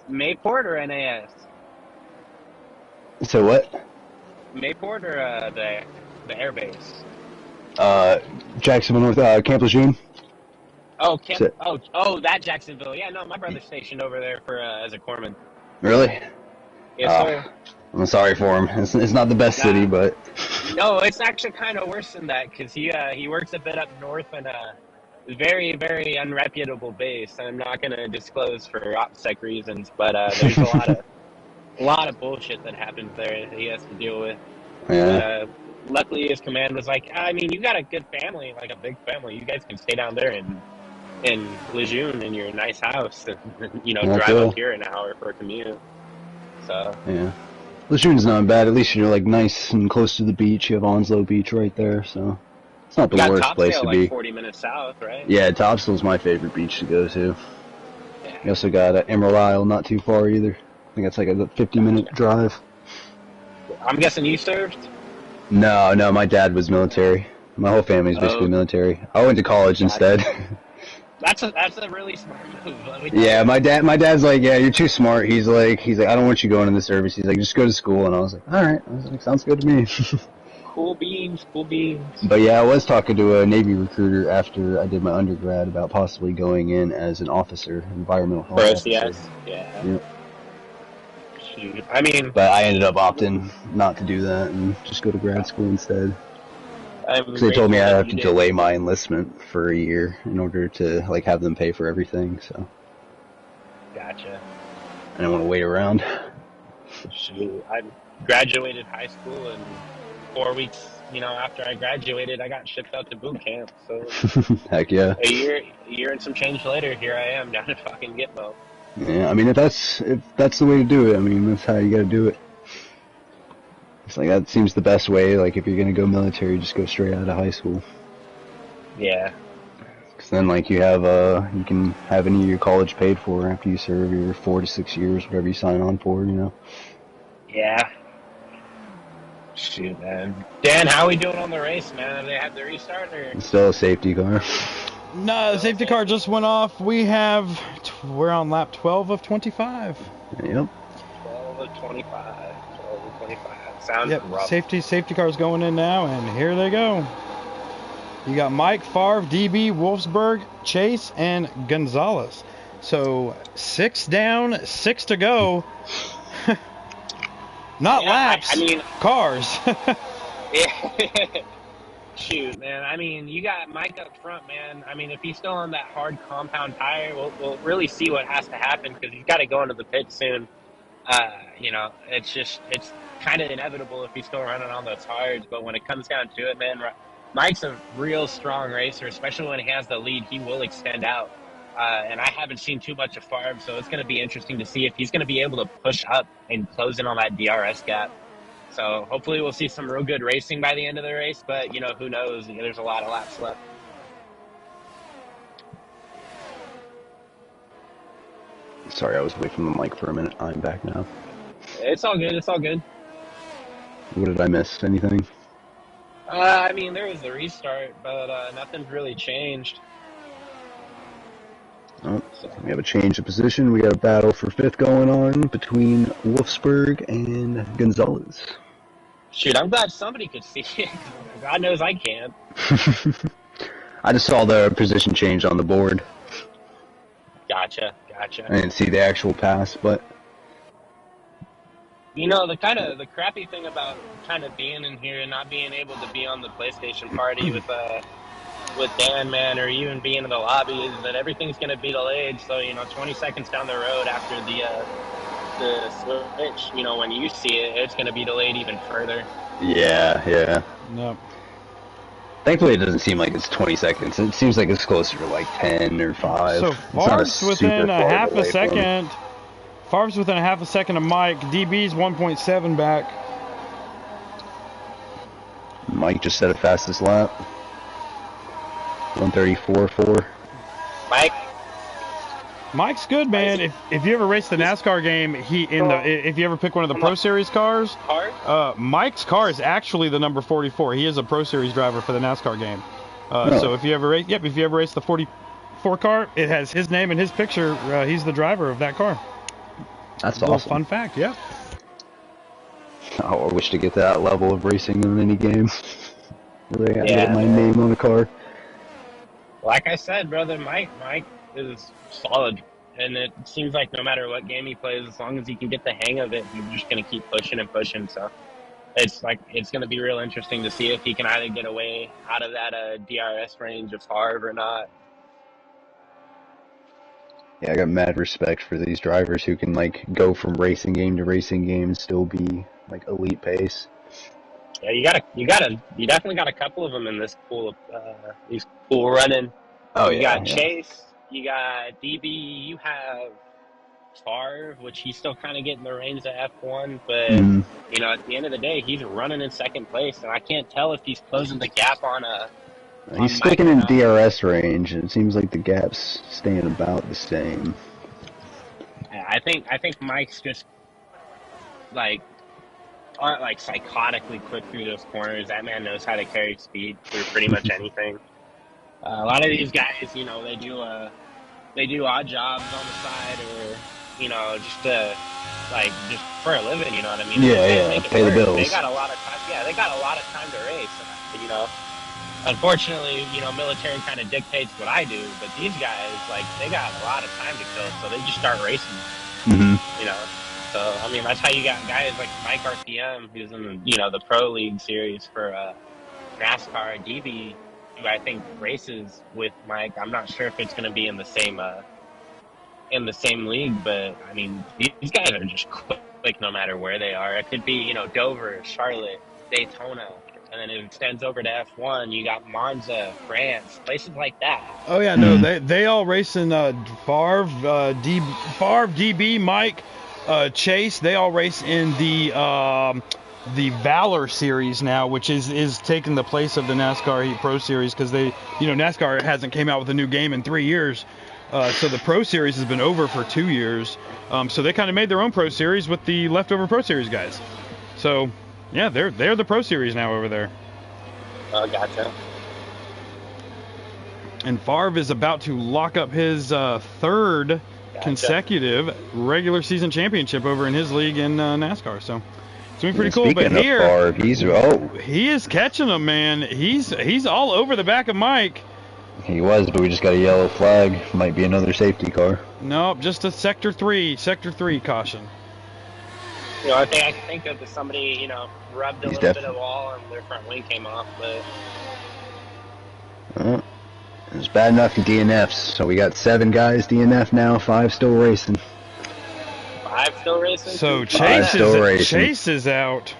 Mayport or NAS? So what? Mayport or the airbase? Jacksonville North, Camp Lejeune. Oh, that Jacksonville. Yeah, no, my brother's stationed over there for as a corpsman. Really? Yes, sir. I'm sorry for him. It's not the best city, but... No, it's actually kind of worse than that, because he works a bit up north in a very, very unreputable base. I'm not going to disclose for OPSEC reasons, but there's a lot of bullshit that happens there that he has to deal with. Yeah. But, luckily, his command was like, I mean, you got a good family, like a big family. You guys can stay down there in Lejeune in your nice house and, drive up here an hour for a commute. So. Yeah. Lejeune's not bad. At least you're like nice and close to the beach. You have Onslow Beach right there, so it's not the worst place to be. Like 40 minutes south, right? Yeah, Topsail's my favorite beach to go to. Yeah. You also got Emerald Isle, not too far either. I think that's like a 50-minute drive. I'm guessing you served? No, my dad was military. My whole family's basically military. I went to college instead. That's a really smart move. Yeah, my dad's like, yeah, you're too smart. He's like, I don't want you going in the service. He's like, just go to school. And I was like, all right. I was like, sounds good to me. Cool beans. But yeah, I was talking to a Navy recruiter after I did my undergrad about possibly going in as an officer, environmental health officer. Yes. Yeah. Yep. Shoot. I mean, but I ended up opting not to do that and just go to grad school instead. Because they told me I'd have to delay my enlistment for a year in order to like have them pay for everything. So. Gotcha. I didn't want to wait around. Shoot, I graduated high school, and 4 weeks, after I graduated, I got shipped out to boot camp. So. Heck yeah. A year and some change later, here I am down in fucking Gitmo. Yeah, I mean, if that's the way to do it, I mean, that's how you got to do it. It's like, that seems the best way. Like, if you're going to go military, just go straight out of high school. Yeah. Because then, like, you can have any of your college paid for after you serve your 4 to 6 years, whatever you sign on for, Yeah. Shoot, man. Dan, how are we doing on the race, man? Have they had the restart, or? It's still a safety car. No, the safety car just went off. We're on lap 12 of 25. Yep. 12 of 25. Sounds rough. Safety car's going in now, and here they go. You got Mike, Favre, DB, Wolfsburg, Chase, and Gonzalez. So 6 down, 6 to go. Not laps. I mean, cars. Yeah. Shoot, man. I mean, you got Mike up front, man. I mean, if he's still on that hard compound tire, we'll really see what has to happen, because he's got to go into the pit soon. It's kind of inevitable if he's still running on those hards. But when it comes down to it, man, Mike's a real strong racer, especially when he has the lead. He will extend out. And I haven't seen too much of Favre, so it's going to be interesting to see if he's going to be able to push up and close in on that DRS gap. So hopefully we'll see some real good racing by the end of the race, but, who knows? There's a lot of laps left. Sorry, I was away from the mic for a minute. I'm back now. It's all good. It's all good. What did I miss? Anything? I mean, there was the restart, but nothing's really changed. Oh, we have a change of position. We got a battle for 5th going on between Wolfsburg and Gonzalez. Shoot, I'm glad somebody could see it. God knows I can't. I just saw the position change on the board. Gotcha. I didn't see the actual pass, but... You know, the crappy thing about kind of being in here and not being able to be on the PlayStation party with Dan, man, or even being in the lobby is that everything's going to be delayed. So, 20 seconds down the road after the switch, when you see it, it's going to be delayed even further. Yeah. No. Thankfully, it doesn't seem like it's 20 seconds. It seems like it's closer to like 10 or 5. So Favre's within a half a second. Favre's within a half a second of Mike. DB's 1.7 back. Mike just set a fastest lap. 134.4. Mike's good, man. If you ever race the NASCAR game, if you ever pick one of the Pro Series cars, Mike's car is actually the number 44. He is a Pro Series driver for the NASCAR game. So if you ever race the 44 car, it has his name and his picture. He's the driver of that car. That's awesome. Awesome. Fun fact, yeah. I wish to get to that level of racing in any game. Where I get my name on the car. Like I said, brother, Mike is solid, and it seems like no matter what game he plays, as long as he can get the hang of it, he's just going to keep pushing and pushing. So it's going to be real interesting to see if he can either get away out of that DRS range of Favre or not. Yeah, I got mad respect for these drivers who can go from racing game to racing game and still be elite pace. Yeah, you definitely got a couple of them in this pool of these cool running. Oh, you got Chase, you got DB, you have Favre, which he's still kind of getting the reins of F1, but at the end of the day, he's running in second place, and I can't tell if he's closing the gap on He's sticking in DRS range, and it seems like the gap's staying about the same. I think Mike's just aren't psychotically quick through those corners. That man knows how to carry speed through pretty much anything. A lot of these guys, they do odd jobs on the side, or just just for a living. You know what I mean? Yeah, pay the bills. They got a lot of time. Yeah, they got a lot of time to race. Unfortunately, military kind of dictates what I do, but these guys, they got a lot of time to kill, so they just start racing. So, I mean, that's how you got guys like Mike RPM, who's in the Pro League series for NASCAR. DB, who I think races with Mike. I'm not sure if it's going to be in the same league, but I mean, these guys are just quick no matter where they are. It could be Dover, Charlotte, Daytona. And then it extends over to F1. You got Monza, France, places like that. Oh yeah, no, they all race in Favre, DB, Mike, Chase. They all race in the Valor series now, which is taking the place of the NASCAR Heat Pro Series because NASCAR hasn't came out with a new game in 3 years. So the Pro Series has been over for 2 years. So they kind of made their own Pro Series with the leftover Pro Series guys. So. Yeah, they're the Pro Series now over there. Oh, gotcha. And Favre is about to lock up his third consecutive regular season championship over in his league in NASCAR. So it's going to be pretty cool. But here, Favre, he is catching them, man. He's all over the back of Mike. He was, but we just got a yellow flag. Might be another safety car. Nope, just a Sector 3 caution. I think I can think of is somebody, rubbed a little bit of wall and their front wing came off, but... It was bad enough he DNFs, so we got 7 guys DNF now, 5 still racing. 5 still racing? So Chase is out.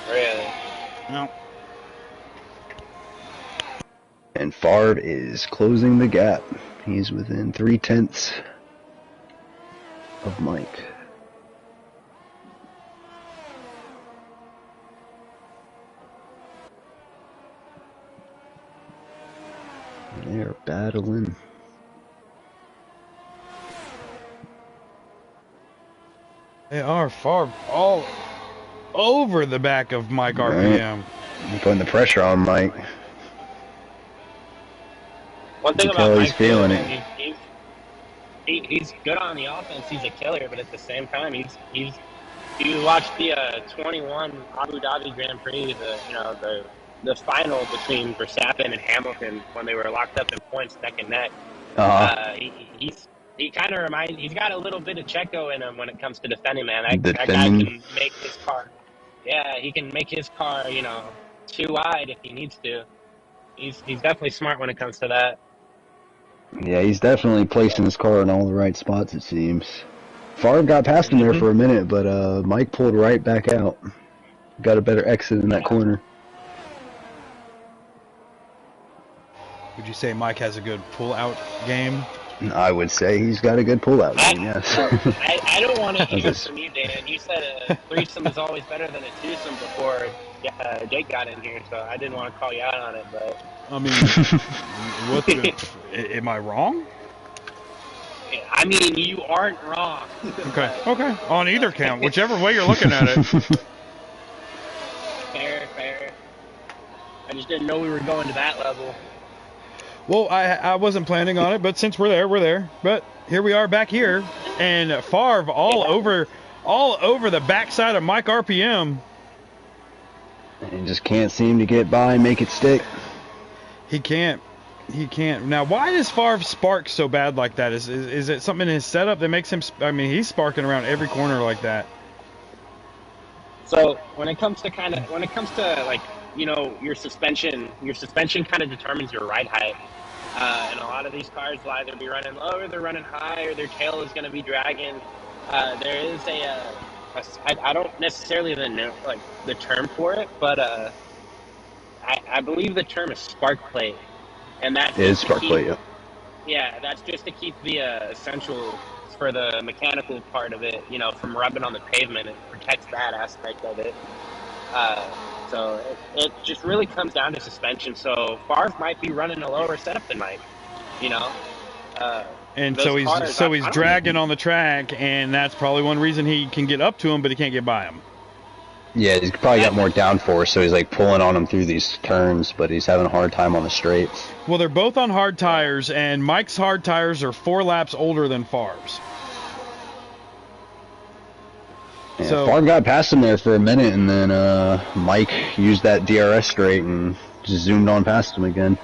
Really? No. And Favre is closing the gap. He's within 3/10 of Mike. They're battling. They are far all over the back of Mike RPM. Right. Putting the pressure on Mike. One thing about Mike, feeling it. He's good on the offense. He's a killer, but at the same time, he's. You watched the 21 Abu Dhabi Grand Prix, the final between Verstappen and Hamilton when they were locked up in points neck and neck. He kind of reminds. He's got a little bit of Checo in him when it comes to defending. Man, that guy can make his car. Yeah, he can make his car, too wide if he needs to. He's definitely smart when it comes to that. Yeah, he's definitely placing his car in all the right spots, it seems. Favre got past him there for a minute, but Mike pulled right back out. Got a better exit in that corner. Would you say Mike has a good pull-out game? I would say he's got a good pull-out game, yes. I don't want to hear from you, Dan. You said a threesome is always better than a twosome before Jake got in here, so I didn't want to call you out on it, but... I mean, am I wrong? I mean, you aren't wrong. Okay. On either count, whichever way you're looking at it. Fair. I just didn't know we were going to that level. Well, I wasn't planning on it, but since we're there, we're there. But here we are back here, and Favre all over the backside of Mike RPM. And just can't seem to get by and make it stick. He can't. Now, why does Favre spark so bad like that? Is it something in his setup that makes him? I mean, he's sparking around every corner like that. So when it comes to like, your suspension kind of determines your ride height. And a lot of these cars will either be running low or they're running high, or their tail is going to be dragging. There is I don't necessarily know like the term for it, but I believe the term is spark plate, and that is spark plate. Yeah. Yeah, that's just to keep the essential for the mechanical part of it, from rubbing on the pavement. It protects that aspect of it. So it just really comes down to suspension. So Favre might be running a lower setup than Mike, And so he's dragging on the track, and that's probably one reason he can get up to him, but he can't get by him. Yeah, he's probably got more downforce, so he's like pulling on him through these turns, but he's having a hard time on the straights. Well, they're both on hard tires, and Mike's hard tires are 4 laps older than Favre's. Yeah, so Favre got past him there for a minute, and then Mike used that DRS straight and just zoomed on past him again.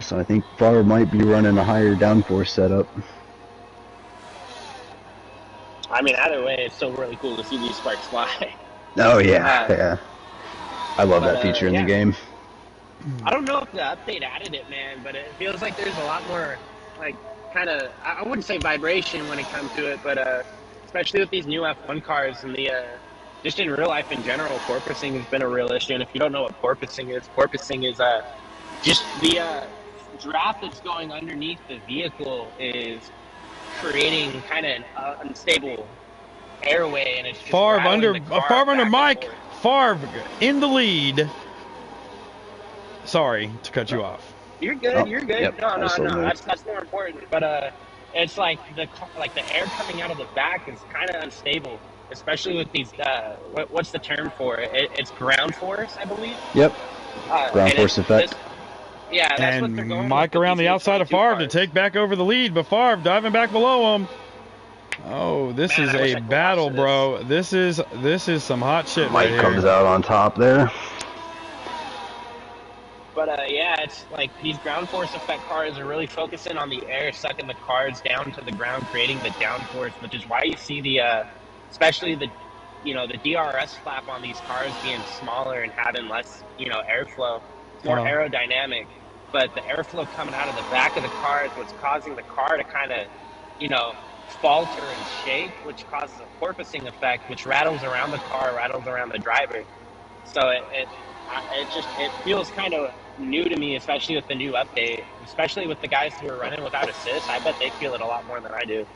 So I think Favre might be running a higher downforce setup. I mean, either way, it's still really cool to see these sparks fly. Oh, yeah. I love that feature in the game. I don't know if the update added it, man, but it feels like there's a lot more, like, kind of, I wouldn't say vibration when it comes to it, but especially with these new F1 cars and the, just in real life in general, porpoising has been a real issue. And if you don't know what porpoising is just the draft that's going underneath the vehicle is creating kind of an unstable airway, and it's just Favre under Mike. Favre in the lead. Sorry to cut you off. You're good. You're good. Yep, No. That's more important. But it's like the air coming out of the back is kind of unstable, especially with these. What's the term for it? It's ground force, I believe. Yep. Ground force effect. Yeah, that's and what they're going Mike with around the outside of Favre to take back over the lead, but Favre diving back below him. Oh, this is a battle, bro. This is some hot shit right here. Mike comes out on top there. But yeah, it's like these ground force effect cars are really focusing on the air, sucking the cars down to the ground, creating the downforce, which is why you see the, especially the, the DRS flap on these cars being smaller and having less, airflow. It's more aerodynamic. But the airflow coming out of the back of the car is what's causing the car to kind of, falter and shake, which causes a porpoising effect, which rattles around the car, rattles around the driver. So it feels kind of new to me, especially with the new update, especially with the guys who are running without assist. I bet they feel it a lot more than I do.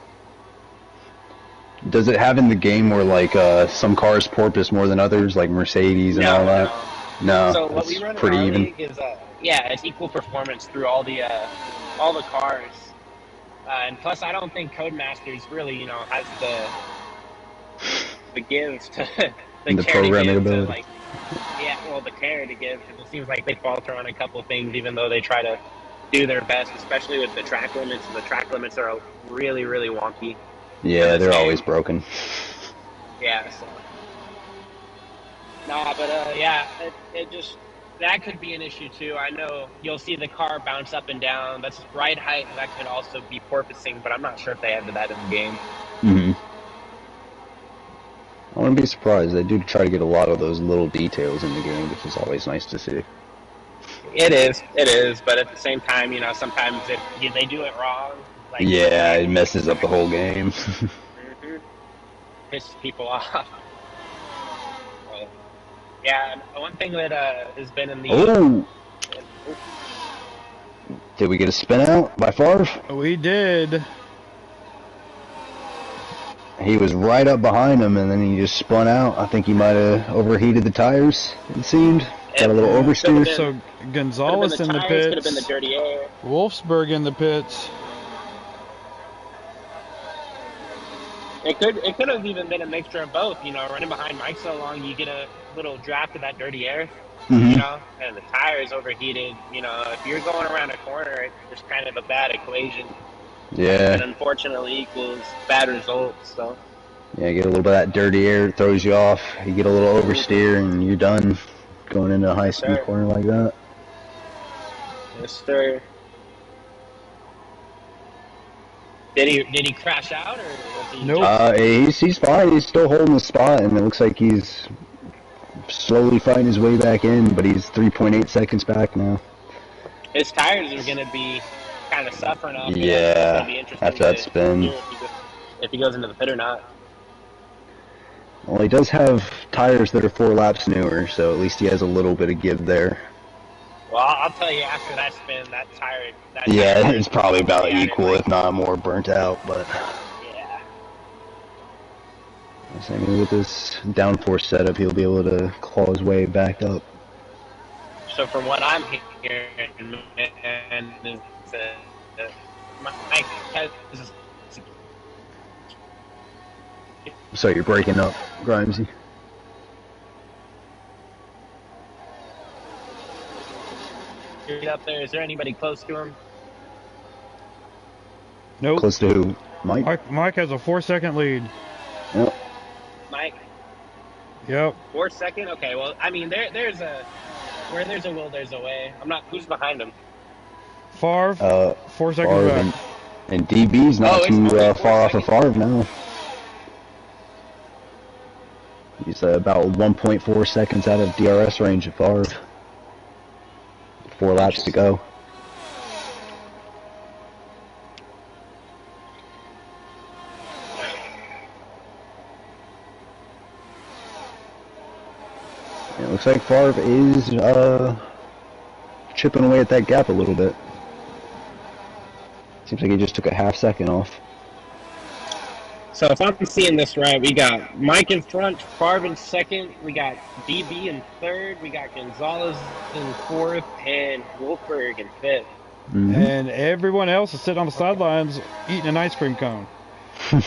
Does it have in the game where like some cars porpoise more than others, like Mercedes and all that? No. So what we run in our league is, it's equal performance through all the cars. And plus, I don't think Codemasters really, has the give to The care to programming give to ability. like, yeah, well, the care to give, because it seems like they falter on a couple of things, even though they try to do their best, especially with the track limits. The track limits are really, really wonky. Yeah, they're always broken. Yeah. So. Nah, but yeah, it just, that could be an issue too. I know you'll see the car bounce up and down. That's ride height, and that could also be porpoising, but I'm not sure if they have that in the game. Mm-hmm. I wouldn't be surprised. They do try to get a lot of those little details in the game, which is always nice to see. It is, but at the same time, sometimes if they do it wrong, like, yeah, it messes up the whole game. Mm-hmm. Pisses people off. Yeah, one thing that has been in the... Oh! Did we get a spin out by Favre? We did. He was right up behind him, and then he just spun out. I think he might have overheated the tires, it seemed. Got a little oversteer. So Gonzalez in the pits. Could have been the dirty air. Wolfsburg in the pits. It could have even been a mixture of both. Running behind Mike so long, you get a little draft of that dirty air. Mm-hmm. And the tires overheated. If you're going around a corner, it's just kind of a bad equation. Yeah. And unfortunately equals bad results. So. Yeah, you get a little bit of that dirty air, it throws you off. You get a little oversteer, and you're done going into a high-speed corner like that. Yes, sir. Did he crash out, or was he? Nope. He's fine. He's still holding the spot, and it looks like he's slowly fighting his way back in. But he's 3.8 seconds back now. His tires are going to be kind of suffering off. Yeah, after that spin. If he goes into the pit or not. Well, he does have tires that are 4 laps newer, so at least he has a little bit of give there. Well, I'll tell you, after that spin, that tire... Yeah, it's probably about equal, if not more, burnt out, but... Yeah. I mean, with this downforce setup, he'll be able to claw his way back up. So from what I'm hearing, and Mike has... So you're breaking up, Grimesy. Up there, is there anybody close to him? Nope. Close to who? Mike? Mike has a 4-second lead. Yep. Mike? Yep. 4 second? Okay, well, I mean, there's a... Where there's a will, there's a way. I'm not... Who's behind him? Favre, 4 seconds back. And DB's not too far off of Favre now. He's about 1.4 seconds out of DRS range of Favre. 4 laps to go. It looks like Favre is chipping away at that gap a little bit. Seems like he just took a half second off. So if I'm seeing this right, we got Mike in front, Favre in second, we got DB in third, we got Gonzalez in fourth, and Wolfberg in fifth. Mm-hmm. And everyone else is sitting on the sidelines eating an ice cream cone. Well,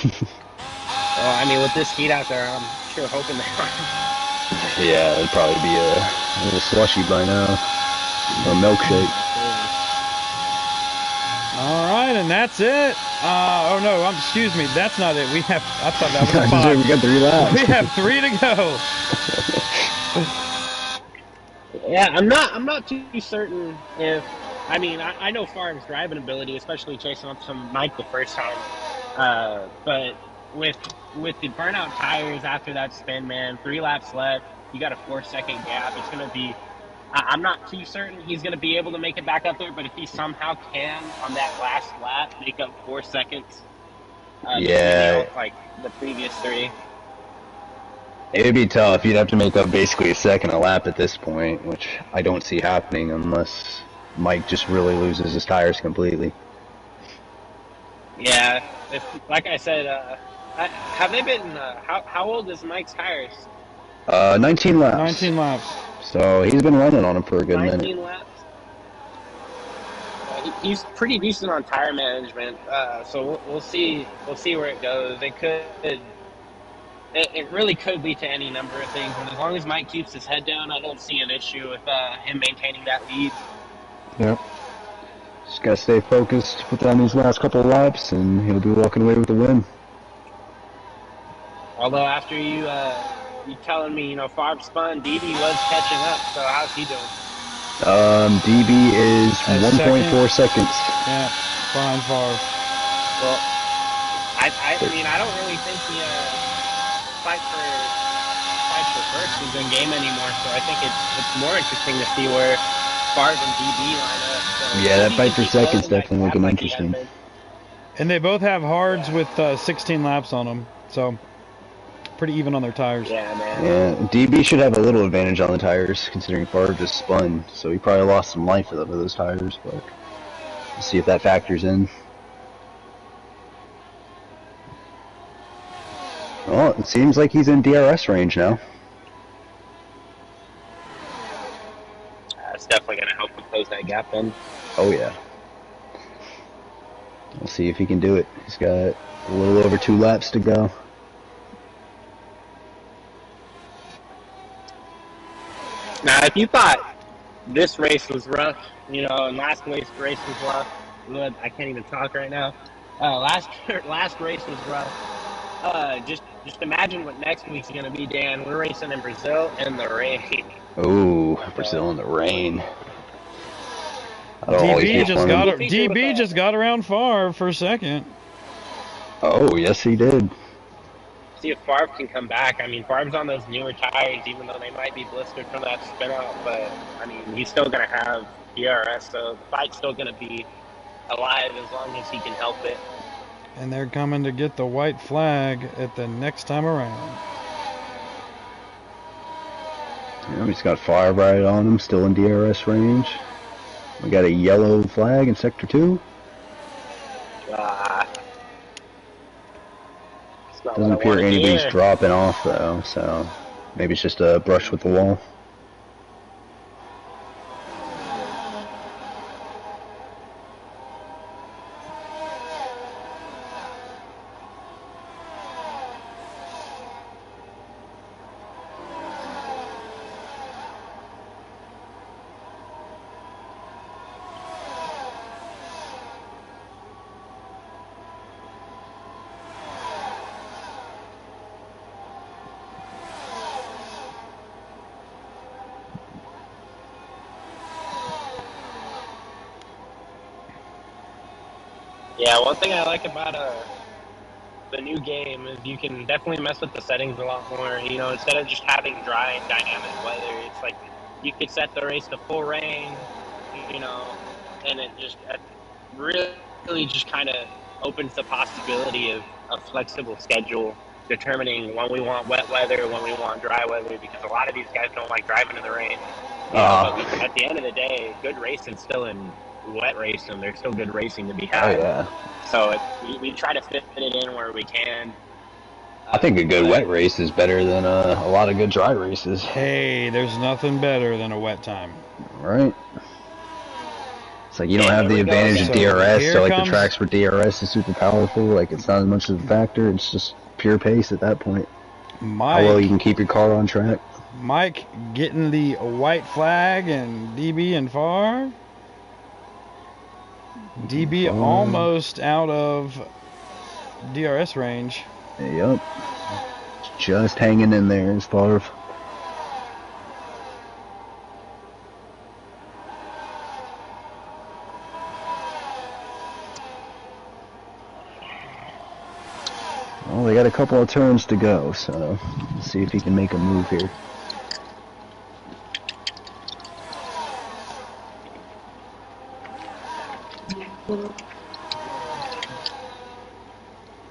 I mean, with this heat out there, I'm sure hoping they are. Yeah, it'd probably be a little slushy by now. Or a milkshake. All right, and that's it. Oh no, excuse me, that's not it. I thought that was 5. We got 3 laps. We have 3 to go. Yeah, I'm not too certain if. I mean, I know Favre's driving ability, especially chasing up some Mike the first time. But with the burnout tires after that spin, man, 3 laps left. You got a 4-second gap. It's gonna be. I'm not too certain he's going to be able to make it back up there, but if he somehow can, on that last lap, make up 4 seconds, like the previous 3. It would be tough. You'd have to make up basically a second a lap at this point, which I don't see happening unless Mike just really loses his tires completely. Yeah, like I said, have they been, how old is Mike's tires? 19 laps. 19 laps. So he's been running on him for a good 19 minute. laps. he's pretty decent on tire management. So we'll see where it goes. It really could lead to any number of things, but as long as Mike keeps his head down, I don't see an issue with him maintaining that lead. Yep. Just gotta stay focused, put down these last couple of laps, and he'll be walking away with the win. Although after you telling me, Favre spun, DB was catching up. So how's he doing? DB is 1.4 seconds. Yeah, behind Favre. Well, I mean, I don't really think the fight for first is in game anymore. So I think it's more interesting to see where Favre and DB line up. So yeah, that fight for second's definitely looking interesting. And they both have hards with 16 laps on them, so pretty even on their tires. Yeah, man. Yeah, DB should have a little advantage on the tires, considering Favre just spun, so he probably lost some life with those tires, but we'll see if that factors in. Well, it seems like he's in DRS range now. That's definitely going to help him close that gap then. Oh, yeah. We'll see if he can do it. He's got a little over 2 laps to go. Now, if you thought this race was rough, and last race was rough, I can't even talk right now. Last race was rough. Just imagine what next week's gonna be, Dan. We're racing in Brazil in the rain. Oh, Brazil in the rain. DB just got around Favre for a second. Oh, yes, he did. See if Favre can come back. I mean, Favre's on those newer tires, even though they might be blistered from that spin out. But I mean, he's still gonna have DRS, so the fight's still gonna be alive as long as he can help it. And they're coming to get the white flag at the next time around. Yeah, he's got Favre right on him, still in DRS range. We got a yellow flag in Sector 2. Doesn't appear anybody's dropping off, though, so maybe it's just a brush with the wall. Yeah, one thing I like about the new game is you can definitely mess with the settings a lot more. Instead of just having dry and dynamic weather, it's like you could set the race to full rain, and it just really just kind of opens the possibility of a flexible schedule, determining when we want wet weather, when we want dry weather, because a lot of these guys don't like driving in the rain. But at the end of the day, good racing still in wet racing. There's still good racing to be had. Oh, yeah. So we try to fit it in where we can. I think a good wet race is better than a lot of good dry races. Hey, there's nothing better than a wet time. Right. It's like you don't have the advantage of DRS, so like the tracks for DRS is super powerful. Like it's not as much of a factor. It's just pure pace at that point. How well you can keep your car on track. Mike getting the white flag and DB and Favre. DB almost out of DRS range. Yep. Just hanging in there as Favre. Well, they got a couple of turns to go, so let's see if he can make a move here.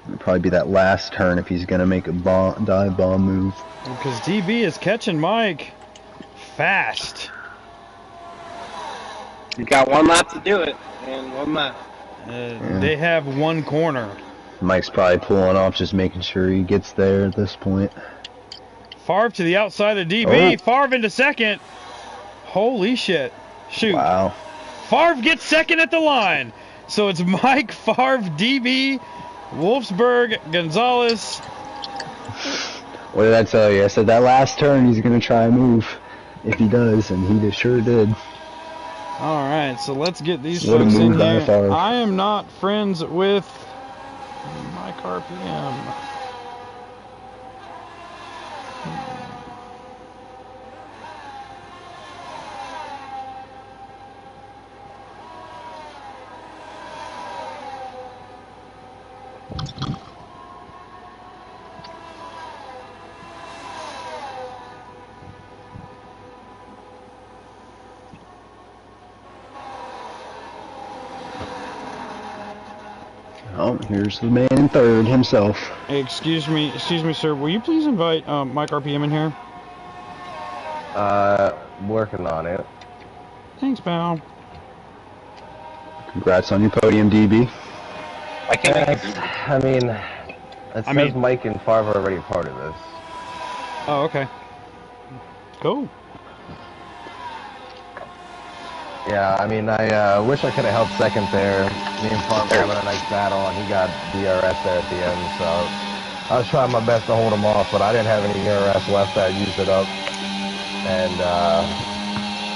It'll probably be that last turn if he's going to make a dive bomb move. Because DB is catching Mike fast. You've got one lap to do it, and one lap. They have one corner. Mike's probably pulling off, just making sure he gets there at this point. Favre to the outside of DB. Favre into second. Holy shit. Shoot. Wow. Favre gets second at the line. So it's Mike, Favre, DB, Wolfsburg, Gonzalez. What did I tell you? I said that last turn he's going to try and move. If he does, and he sure did. All right, so let's get these folks in here. I am not friends with Mike RPM. Oh, here's the man in third himself. Hey, excuse me, sir. Will you please invite Mike RPM in here? Working on it. Thanks, pal. Congrats on your podium, DB. I mean, it says Mike and Favre are already part of this. Oh, okay. Cool. Yeah, I mean, I wish I could have helped second there. Me and Favre were having a nice battle, and he got DRS there at the end, so I was trying my best to hold him off, but I didn't have any DRS left. I used it up. And,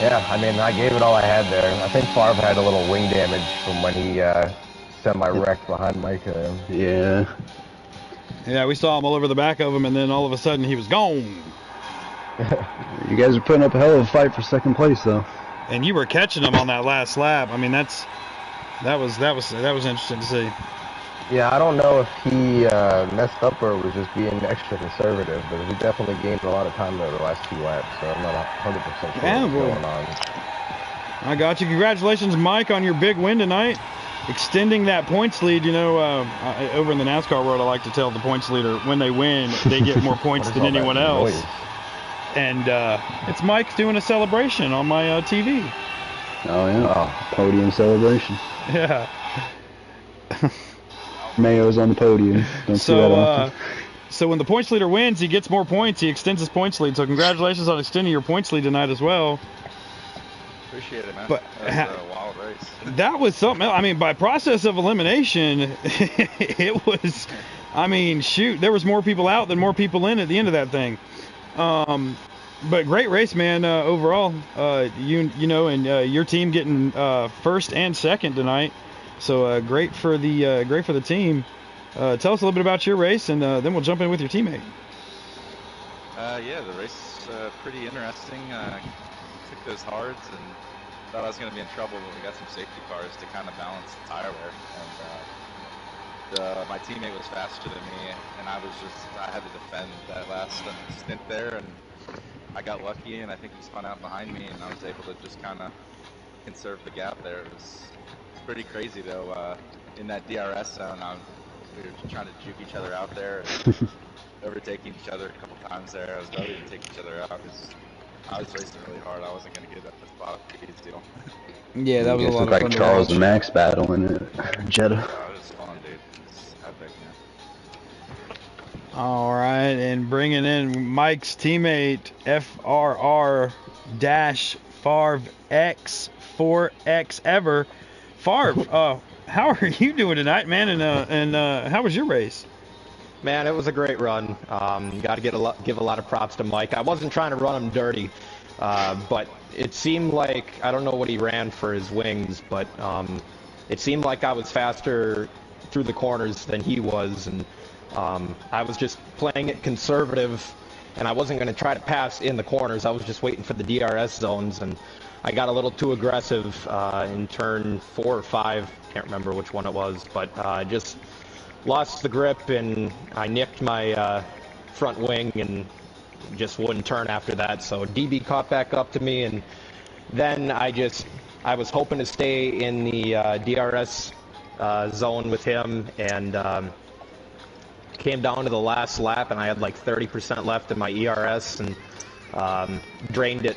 yeah, I mean, I gave it all I had there. I think Favre had a little wing damage from when he semi-wrecked behind Mike. Yeah. Yeah, we saw him all over the back of him, and then all of a sudden he was gone. You guys are putting up a hell of a fight for second place, though. And you were catching him on that last lap. I mean, that was interesting to see. Yeah, I don't know if he messed up or was just being extra conservative, but he definitely gained a lot of time over the last 2 laps, so I'm not 100% sure what's going on. I got you. Congratulations, Mike, on your big win tonight. Extending that points lead. You know, over in the NASCAR world, I like to tell the points leader when they win, they get more points than anyone else. Noise? And it's Mike doing a celebration on my TV. Oh, yeah. Oh, podium celebration. Yeah. Mayo's on the podium. Don't see that often. So when the points leader wins, he gets more points. He extends his points lead. So congratulations on extending your points lead tonight as well. Appreciate it, man. But that was a wild race. That was something else. I mean, by process of elimination, it was, I mean, shoot, there was more people out than more people in at the end of that thing. But great race, man. Overall, you know, and your team getting first and second tonight. So great for the team. Tell us a little bit about your race, and then we'll jump in with your teammate. Yeah, the race is pretty interesting. Took those hards and thought I was going to be in trouble, but we got some safety cars to kind of balance the tire wear. And my teammate was faster than me, and I had to defend that last stint there, and I got lucky, and I think he spun out behind me, and I was able to just kind of conserve the gap there. It was pretty crazy, though. In that DRS zone, we were trying to juke each other out there, and overtaking each other a couple times there. I was ready to take each other out because I was racing really hard. I wasn't going to get up the spot. Deal. Yeah, that was a lot of fun. Like Charles and Max battle in Jeddah. Oh, it was fun, dude. It's epic, man. All right, and bringing in Mike's teammate, FRR-Favre X 4X Ever. Favre, how are you doing tonight, man? And how was your race? Man, it was a great run. You got to give a lot of props to Mike. I wasn't trying to run him dirty, but it seemed like, I don't know what he ran for his wings, but it seemed like I was faster through the corners than he was, and I was just playing it conservative, and I wasn't going to try to pass in the corners. I was just waiting for the DRS zones, and I got a little too aggressive in turn 4 or 5. Can't remember which one it was, but I just lost the grip, and I nicked my front wing and just wouldn't turn after that. So DB caught back up to me, and then I was hoping to stay in the DRS zone with him, and came down to the last lap, and I had like 30% left in my ERS, and drained it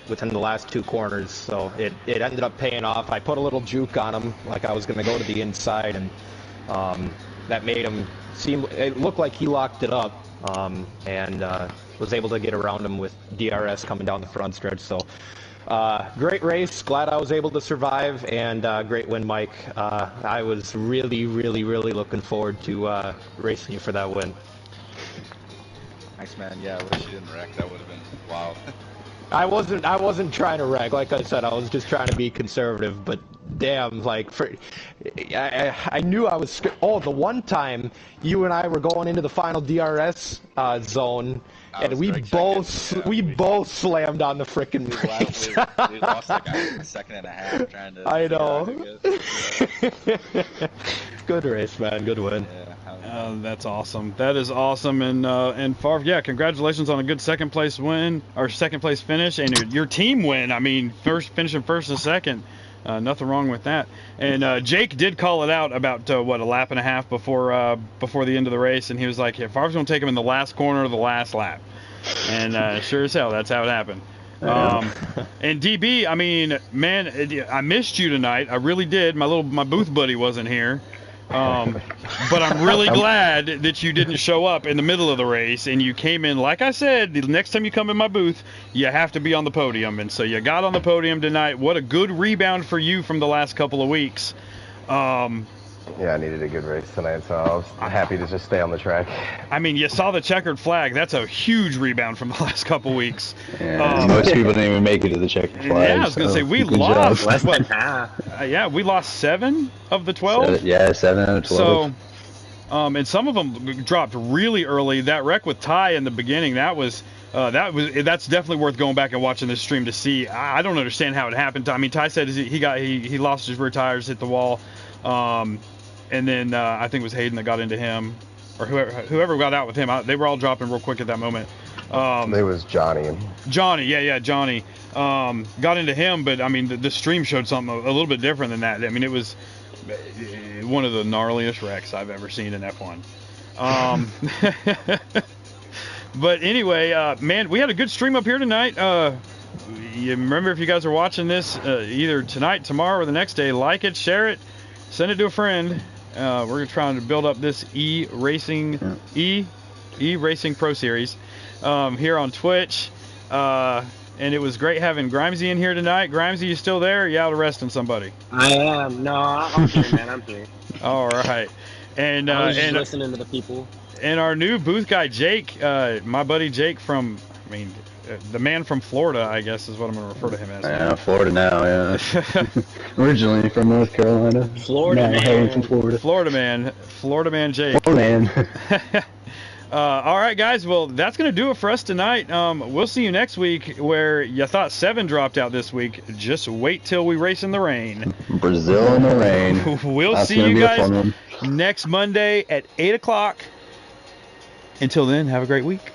within the last 2 corners. So it ended up paying off. I put a little juke on him, like I was going to go to the inside, and that made him seem, it looked like he locked it up, and was able to get around him with DRS coming down the front stretch. So Great race. Glad I was able to survive, and great win, Mike. I was really, really, really looking forward to racing you for that win. Thanks, man. Yeah, I wish you didn't wreck. That would have been wild. I wasn't trying to wreck. Like I said, I was just trying to be conservative. But damn, like I knew I was. Oh, the one time you and I were going into the final DRS zone, and we both slammed on the frickin' brakes. We lost like a second and a half trying to. I know. Good race, man. Good win. Yeah, that's awesome. That is awesome. And Favre, yeah, congratulations on a good second place win or second place finish, and your team win. I mean, finishing first and second. Nothing wrong with that. And Jake did call it out about a lap and a half before the end of the race, and he was like, "Yeah, Favre's gonna take him in the last corner of the last lap." And sure as hell, that's how it happened. And DB, I mean, man, I missed you tonight. I really did. My booth buddy wasn't here. But I'm really glad that you didn't show up in the middle of the race and you came in. Like I said, the next time you come in my booth, you have to be on the podium. And so you got on the podium tonight. What a good rebound for you from the last couple of weeks. Yeah, I needed a good race tonight, so I was happy to just stay on the track. I mean, you saw the checkered flag. That's a huge rebound from the last couple weeks. Yeah, most people didn't even make it to the checkered flag. Yeah, I was going to say, we lost. Less than half. Yeah, we lost 7 of the 12. 7 out of 12. So, and some of them dropped really early. That wreck with Ty in the beginning, that's definitely worth going back and watching this stream to see. I don't understand how it happened. I mean, Ty said he lost his rear tires, hit the wall. And then I think it was Hayden that got into him, or whoever got out with him. They were all dropping real quick at that moment. It was Johnny. Johnny, Johnny got into him, but I mean the stream showed something a little bit different than that. I mean, it was one of the gnarliest wrecks I've ever seen in F1. But anyway, man, we had a good stream up here tonight. You remember, if you guys are watching this either tonight, tomorrow, or the next day, like it, share it, send it to a friend. We're trying to build up this eRacing Pro Series here on Twitch. And it was great having Grimesy in here tonight. Grimesy, you still there? Or you out arresting somebody? I am. No, I'm here, man. I'm here. All right. And I was just listening to the people. And our new booth guy, Jake, my buddy Jake from, the man from Florida, I guess is what I'm going to refer to him as. Yeah, Florida now, yeah. Originally from North Carolina. Florida man. From Florida. Florida man Jake. Florida man. All right, guys. Well, that's going to do it for us tonight. We'll see you next week, where you thought 7 dropped out this week. Just wait till we race in the rain. Brazil in the rain. We'll see you guys next Monday at 8 o'clock. Until then, have a great week.